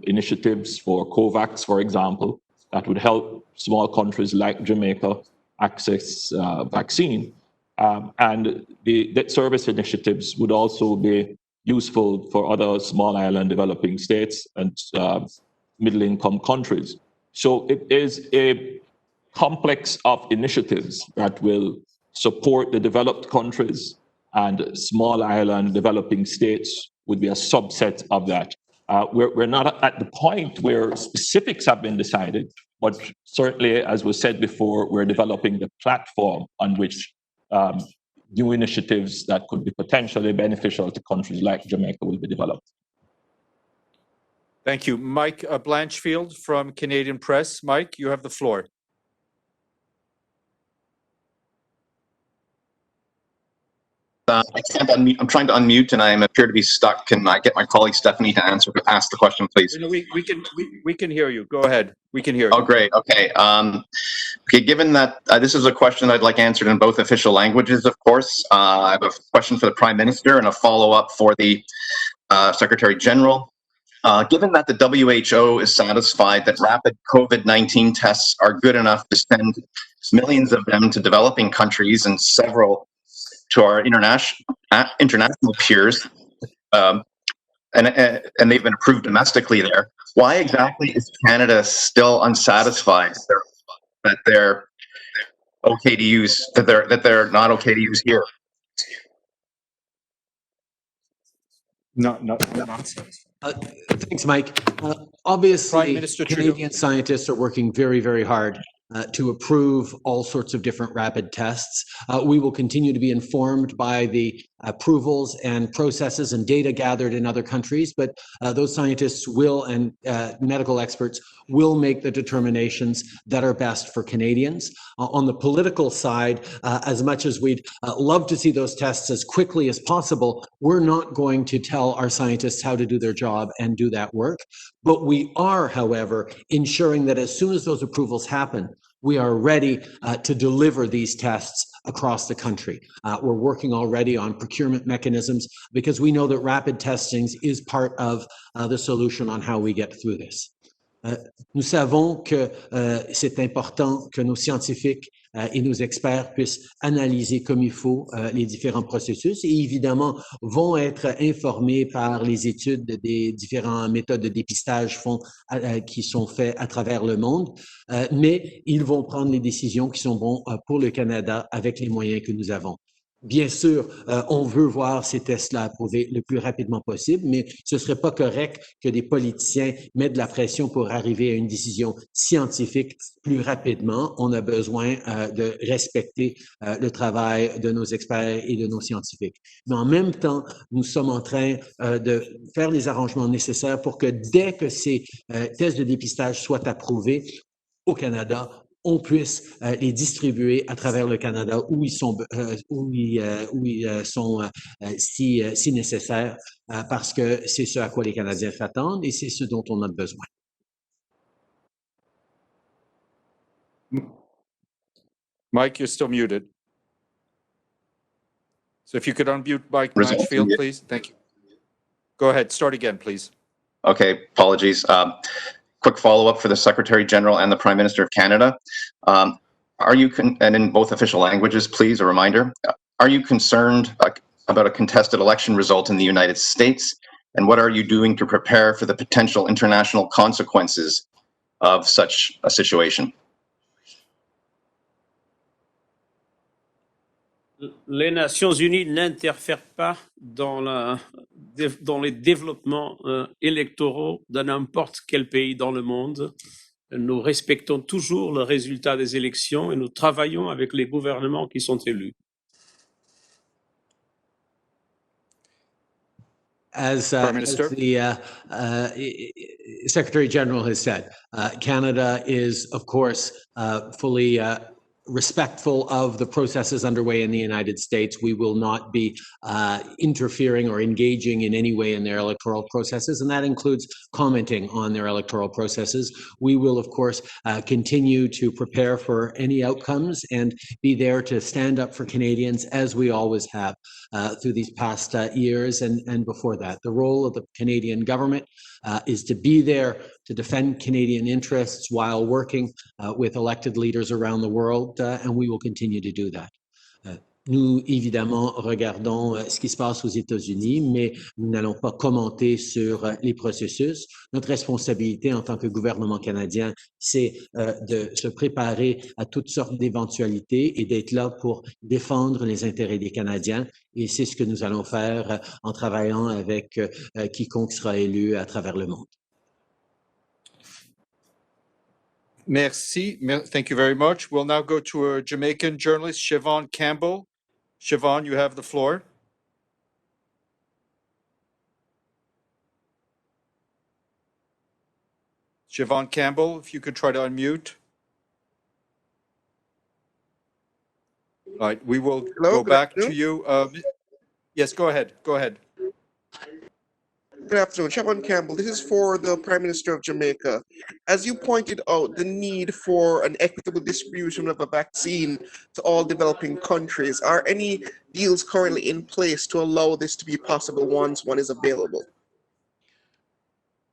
initiatives for COVAX, for example, that would help small countries like Jamaica access vaccine. And the debt service initiatives would also be useful for other small island developing states and middle-income countries. So it is a complex of initiatives that will support the developed countries, and small island developing states would be a subset of that. We're not at the point where specifics have been decided, but certainly, as was said before, we're developing the platform on which new initiatives that could be potentially beneficial to countries like Jamaica will be developed. Thank you. Mike Blanchfield from Canadian Press. Mike, you have the floor. I can't unmute. I'm trying to unmute and I appear to be stuck. Can I get my colleague Stephanie to ask the question, please? We can hear you. Go ahead. We can hear you. Oh, great. Okay. Okay. Given that this is a question I'd like answered in both official languages, of course, I have a question for the Prime Minister and a follow-up for the Secretary General. Given that the WHO is satisfied that rapid COVID-19 tests are good enough to send millions of them to developing countries and several to our international peers, and they've been approved domestically there, why exactly is Canada still unsatisfied that they're okay to use, that they're not okay to use here? Not Thanks, Mike. Obviously, Minister Canadian scientists are working very, very hard to approve all sorts of different rapid tests. We will continue to be informed by the approvals and processes and data gathered in other countries, but those scientists will, and medical experts will make the determinations that are best for Canadians. On the political side, as much as we'd love to see those tests as quickly as possible, we're not going to tell our scientists how to do their job and do that work. But we are, however, ensuring that as soon as those approvals happen, we are ready to deliver these tests across the country. We're working already on procurement mechanisms because we know that rapid testing is part of the solution on how we get through this. Nous savons que c'est important que nos scientifiques et nos experts puissent analyser comme il faut les différents processus et évidemment vont être informés par les études des différentes méthodes de dépistage qui sont faites à travers le monde, mais ils vont prendre les décisions qui sont bonnes pour le Canada avec les moyens que nous avons. Bien sûr, on veut voir ces tests-là approuvés le plus rapidement possible, mais ce ne serait pas correct que des politiciens mettent de la pression pour arriver à une décision scientifique plus rapidement. On a besoin de respecter le travail de nos experts et de nos scientifiques. Mais en même temps, nous sommes en train de faire les arrangements nécessaires pour que dès que ces tests de dépistage soient approuvés au Canada, on puisse les distribuer à travers le Canada où ils sont, si nécessaires, parce que c'est ce à quoi les Canadiens s'attendent et c'est ce dont on a besoin. Mike, you're still muted. So if you could unmute Mike Matchfield, please. Thank you. Go ahead. Start again, please. Okay, apologies. Quick follow-up for the Secretary General and the Prime Minister of Canada. Are you, and in both official languages, please, a reminder, are you concerned about a contested election result in the United States? And what are you doing to prepare for the potential international consequences of such a situation? Les Nations Unies n'interfèrent pas dans les développements électoraux de n'importe quel pays dans le monde. Nous respectons toujours le résultat des élections et nous travaillons avec les gouvernements qui sont élus. As the Secretary General has said, Canada is, of course, fully respectful of the processes underway in the United States. We will not be interfering or engaging in any way in their electoral processes, and that includes commenting on their electoral processes. We will, of course, continue to prepare for any outcomes and be there to stand up for Canadians, as we always have through these past years and before that. The role of the Canadian government is to be there to defend Canadian interests while working with elected leaders around the world, and we will continue to do that. Nous, évidemment, regardons ce qui se passe aux États-Unis, mais nous n'allons pas commenter sur les processus. Notre responsabilité en tant que gouvernement canadien, c'est de se préparer à toutes sortes d'éventualités et d'être là pour défendre les intérêts des Canadiens. Et c'est ce que nous allons faire en travaillant avec quiconque sera élu à travers le monde. Merci. Thank you very much. We'll now go to a Jamaican journalist, Siobhan Campbell. Siobhan, you have the floor. Siobhan Campbell, if you could try to unmute. All right, we will go back to you. Yes, go ahead. Go ahead. Good afternoon, Siobhan Campbell. This is for the Prime Minister of Jamaica. As you pointed out, the need for an equitable distribution of a vaccine to all developing countries. Are any deals currently in place to allow this to be possible once one is available?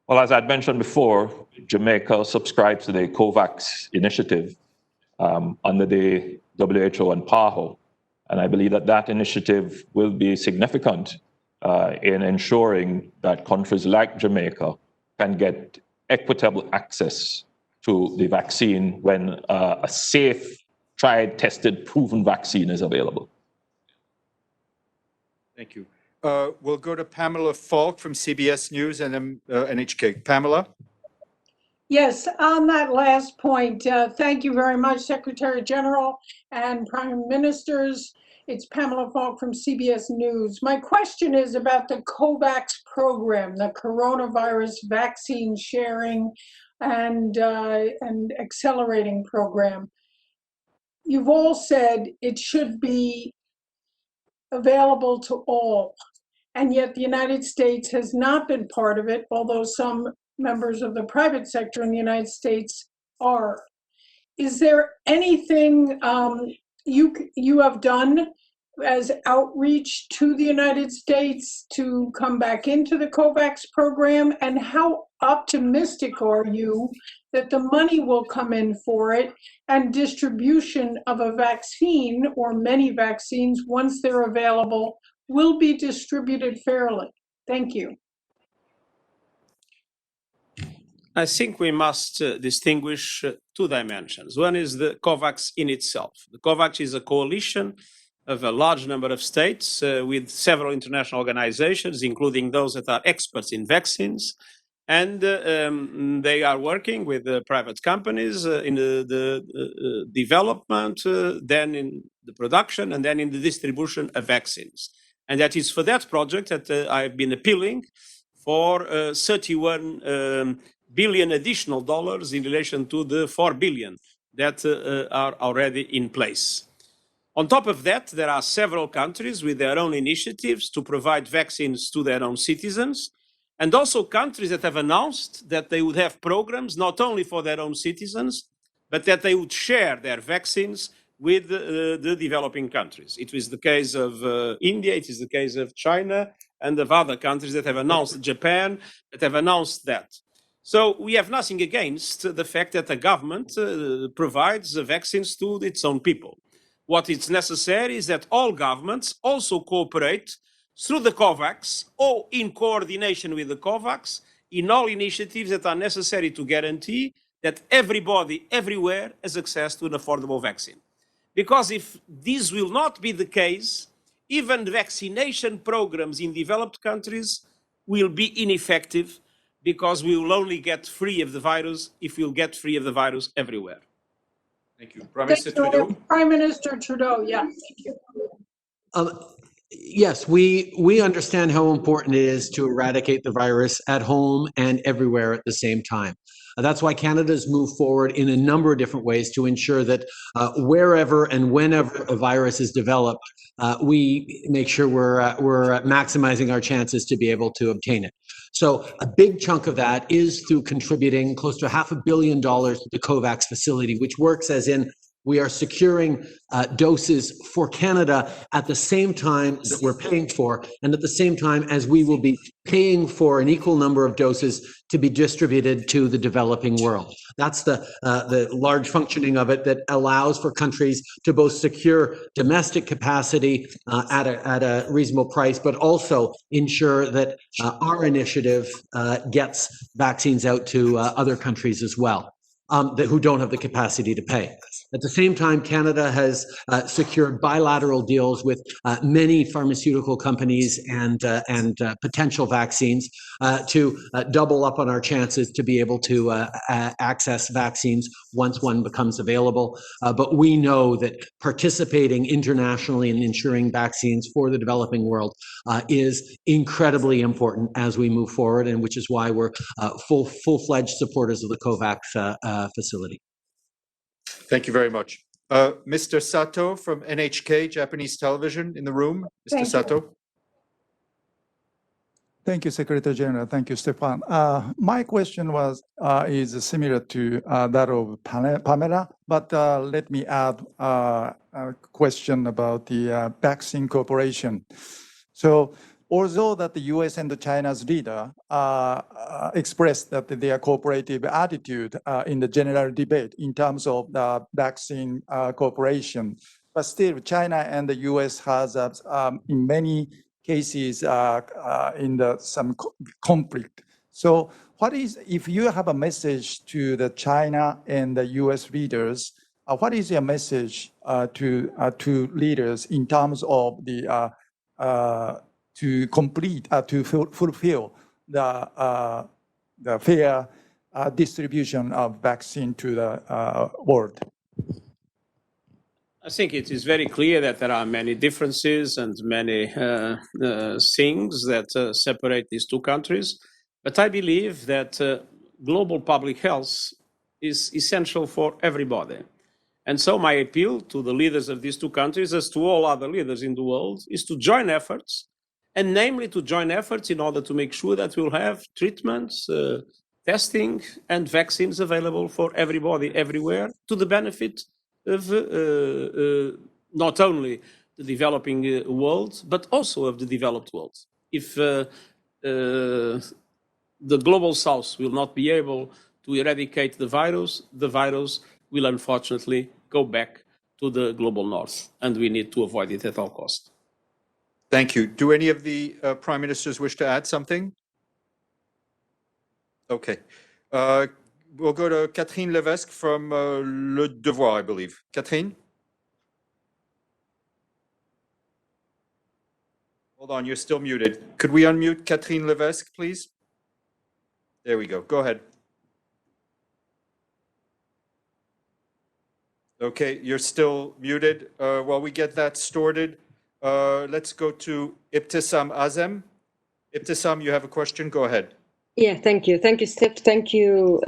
Well, as I'd mentioned before, Jamaica subscribes to the COVAX initiative under the WHO and PAHO. And I believe that that initiative will be significant in ensuring that countries like Jamaica can get equitable access to the vaccine when a safe, tried, tested, proven vaccine is available. Thank you. We'll go to Pamela Falk from CBS News and NHK. Pamela? Yes, on that last point, thank you very much, Secretary General and Prime Ministers. It's Pamela Falk from CBS News. My question is about the COVAX program, the coronavirus vaccine sharing and accelerating program. You've all said it should be available to all, and yet the United States has not been part of it, although some members of the private sector in the United States are. Is there anything you have done as outreach to the United States to come back into the COVAX program? And how optimistic are you that the money will come in for it and distribution of a vaccine or many vaccines, once they're available, will be distributed fairly? Thank you. I think we must distinguish two dimensions. One is the COVAX in itself. The COVAX is a coalition of a large number of states with several international organizations, including those that are experts in vaccines. And they are working with private companies in the development, then in the production, and then in the distribution of vaccines. And that is for that project that I've been appealing for 31 billion additional dollars in relation to the 4 billion that are already in place. On top of that, there are several countries with their own initiatives to provide vaccines to their own citizens, and also countries that have announced that they would have programs not only for their own citizens, but that they would share their vaccines with the developing countries. It was the case of India, it is the case of China, and of other countries that have announced, Japan, that have announced that. So we have nothing against the fact that the government provides the vaccines to its own people. What is necessary is that all governments also cooperate through the COVAX or in coordination with the COVAX in all initiatives that are necessary to guarantee that everybody, everywhere, has access to an affordable vaccine. Because if this will not be the case, even vaccination programs in developed countries will be ineffective, because we will only get free of the virus if we'll get free of the virus everywhere. Thank you. Prime Minister Trudeau. Prime Minister Trudeau, yeah, thank you. Yes, we understand how important it is to eradicate the virus at home and everywhere at the same time. That's why Canada's moved forward in a number of different ways to ensure that wherever and whenever a virus is developed, we make sure we're maximizing our chances to be able to obtain it. So a big chunk of that is through contributing close to $500 million to the COVAX facility, which works as in we are securing doses for Canada at the same time that we're paying for, and at the same time as we will be paying for an equal number of doses to be distributed to the developing world. That's the large functioning of it that allows for countries to both secure domestic capacity at a reasonable price, but also ensure that our initiative gets vaccines out to other countries as well, who don't have the capacity to pay. At the same time, Canada has secured bilateral deals with many pharmaceutical companies and potential vaccines to double up on our chances to be able to access vaccines once one becomes available. But we know that participating internationally in ensuring vaccines for the developing world is incredibly important as we move forward, and which is why we're full-fledged supporters of the COVAX facility. Thank you very much. Mr. Sato from NHK, Japanese television, in the room. Mr. Sato. Thank you, Secretary General. Thank you, Stefan. My question is similar to that of Pamela, but let me add a question about the vaccine cooperation. So, although that the U.S. and China's leader expressed that their cooperative attitude in the general debate in terms of the vaccine cooperation, but still China and the U.S. has in many cases in some conflict. So what is, if you have a message to the China and the U.S. leaders, what is your message to leaders in terms of the to fulfill the fair distribution of vaccine to the world? I think it is very clear that there are many differences and many things that separate these two countries. But I believe that global public health is essential for everybody. And so my appeal to the leaders of these two countries, as to all other leaders in the world, is to join efforts, and namely to join efforts in order to make sure that we'll have treatments, testing, and vaccines available for everybody, everywhere, to the benefit of not only the developing world, but also of the developed world. If the global south will not be able to eradicate the virus will unfortunately go back to the global north, and we need to avoid it at all costs. Thank you. Do any of the prime ministers wish to add something? Okay. We'll go to Catherine Levesque from Le Devoir, I believe. Catherine? Hold on, you're still muted. Could we unmute Catherine Levesque, please? There we go. Go ahead. Okay, you're still muted. While we get that sorted, let's go to Ibtisam Azem. Ibtisam, you have a question? Go ahead. Yeah, thank you. Thank you, Steph. Thank you,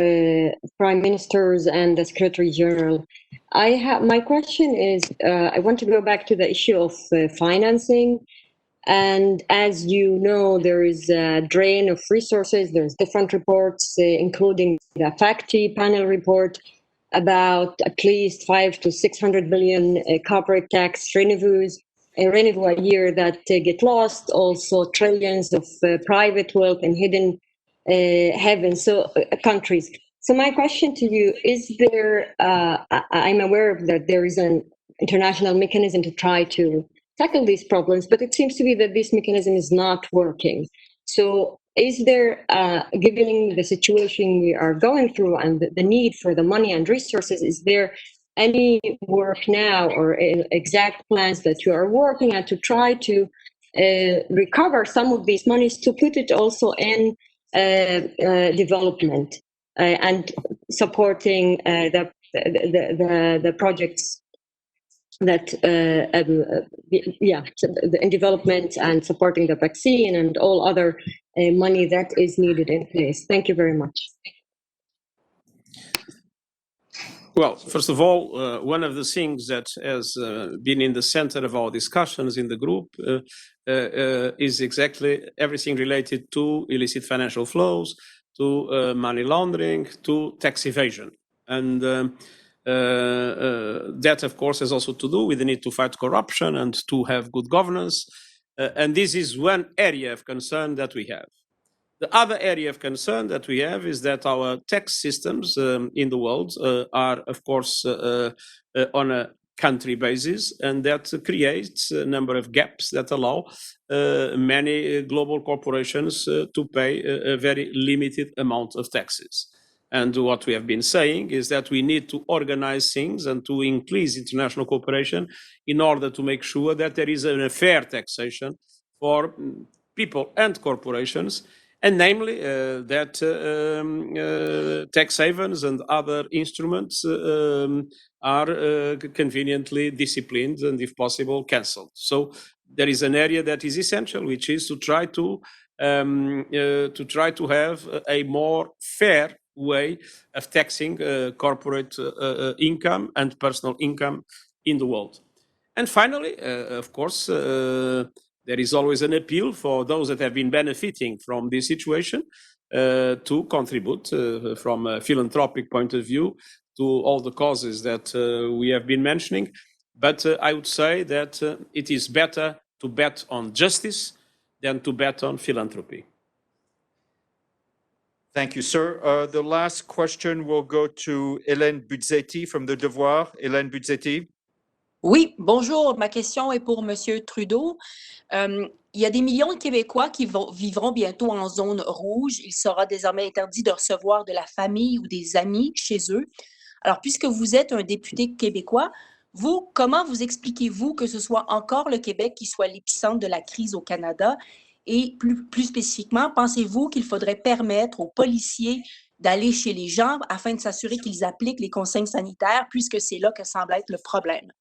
Prime Ministers and the Secretary General. My question is, I want to go back to the issue of financing. And as you know, there is a drain of resources. There's different reports, including the FACTI panel report, about at least 500 to 600 billion corporate tax revenue a year that get lost. Also, trillions of private wealth in hidden countries. So my question to you is: there? I'm aware that there is an international mechanism to try to tackle these problems, but it seems to be that this mechanism is not working. So is there, given the situation we are going through and the need for the money and resources, is there any work now or exact plans that you are working on to try to recover some of these monies to put it also in development and supporting the projects that in development and supporting the vaccine and all other money that is needed in place? Thank you very much. Well, first of all, one of the things that has been in the center of our discussions in the group is exactly everything related to illicit financial flows, to money laundering, to tax evasion. And that, of course, has also to do with the need to fight corruption and to have good governance. And this is one area of concern that we have. The other area of concern that we have is that our tax systems in the world are, of course, on a country basis, and that creates a number of gaps that allow many global corporations to pay a very limited amount of taxes. And what we have been saying is that we need to organize things and to increase international cooperation in order to make sure that there is a fair taxation for people and corporations, and namely that tax havens and other instruments are conveniently disciplined and, if possible, cancelled. So there is an area that is essential, which is to try to have a more fair way of taxing corporate income and personal income in the world. And finally, of course, there is always an appeal for those that have been benefiting from this situation to contribute from a philanthropic point of view to all the causes that we have been mentioning. But I would say that it is better to bet on justice than to bet on philanthropy. Thank you, sir. The last question will go to Hélène Buzzetti from The Devoir. Hélène Buzzetti. Oui, bonjour. Ma question est pour Monsieur Trudeau. Il y a des millions de Québécois qui vivront bientôt en zone rouge. Il sera désormais interdit de recevoir de la famille ou des amis chez eux. Alors, puisque vous êtes un député québécois, vous, comment vous expliquez-vous que ce soit encore le Québec qui soit l'épicentre de la crise au Canada? Et plus spécifiquement, pensez-vous qu'il faudrait permettre aux policiers d'aller chez les gens afin de s'assurer qu'ils appliquent les consignes sanitaires, puisque c'est là que semble être le problème?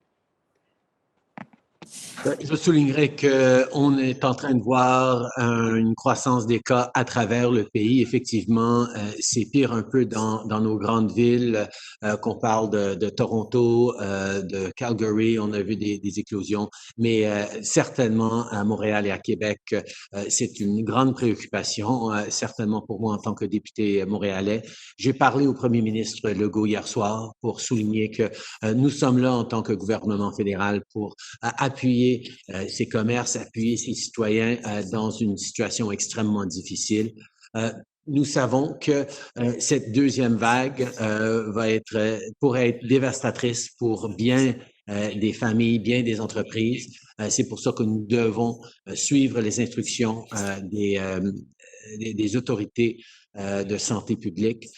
Je soulignerai qu'on est en train de voir une croissance des cas à travers le pays. Effectivement, c'est pire un peu dans nos grandes villes, qu'on parle de Toronto, de Calgary, on a vu des éclosions, mais certainement à Montréal et à Québec, c'est une grande préoccupation, certainement pour moi en tant que député montréalais. J'ai parlé au premier ministre Legault hier soir pour souligner que nous sommes là en tant que gouvernement fédéral pour appuyer ces commerces, appuyer ces citoyens dans une situation extrêmement difficile. Nous savons que cette deuxième vague pourrait être dévastatrice pour bien des familles, bien des entreprises. C'est pour ça que nous devons suivre les instructions des autorités de santé publique.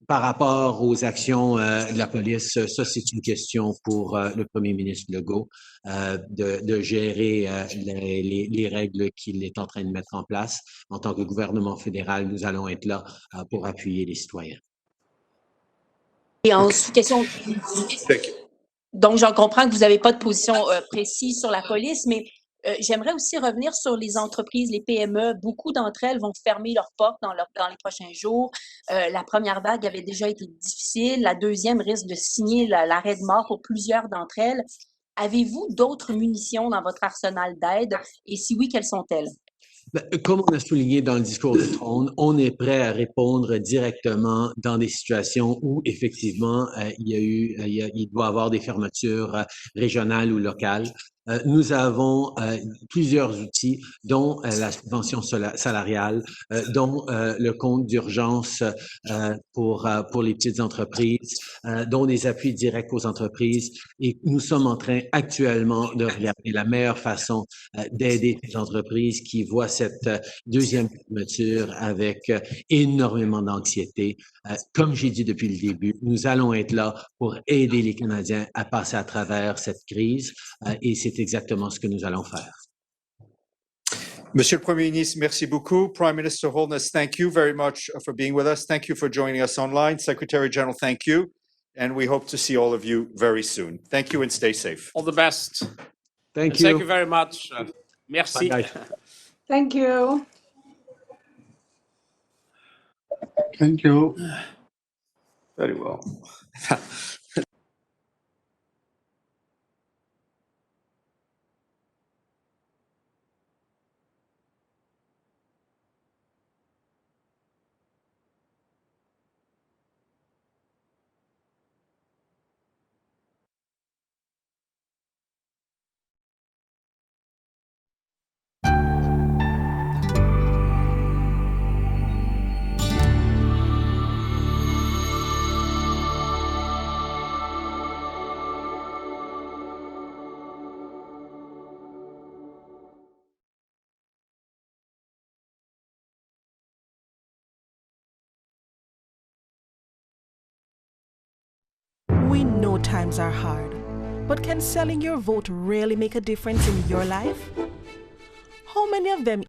Par rapport aux actions de la police, ça, c'est une question pour le premier ministre Legault de gérer les règles qu'il est en train de mettre en place. En tant que gouvernement fédéral, nous allons être là pour appuyer les citoyens. Et en sous-question, donc j'en comprends que vous n'avez pas de position précise sur la police, mais j'aimerais aussi revenir sur les entreprises, les PME. Beaucoup d'entre elles vont fermer leurs portes dans les prochains jours. La première vague avait déjà été difficile. La deuxième risque de signer l'arrêt de mort pour plusieurs d'entre elles. Avez-vous d'autres munitions dans votre arsenal d'aide? Et si oui, quelles sont-elles? Comme on a souligné dans le discours de trône, on est prêt à répondre directement dans des situations où, effectivement, il doit y avoir des fermetures régionales ou locales. Nous avons plusieurs outils, dont la subvention salariale, dont le compte d'urgence pour les petites entreprises, dont des appuis directs aux entreprises. Et nous sommes en train actuellement de regarder la meilleure façon d'aider ces entreprises qui voient cette deuxième fermeture avec énormément d'anxiété. Comme j'ai dit depuis le début, nous allons être là pour aider les Canadiens à passer à travers cette crise et c'est exactement ce que nous allons faire. Monsieur le Premier ministre, merci beaucoup. Prime Minister Holness, thank you very much for being with us. Thank you for joining us online. Secretary General, thank you. And we hope to see all of you very soon. Thank you and stay safe. All the best. Thank you. Thank you very much. Merci. Bye. Thank you. Thank you. Very well. We know times are hard, but can selling your vote really make a difference in your life? How many of them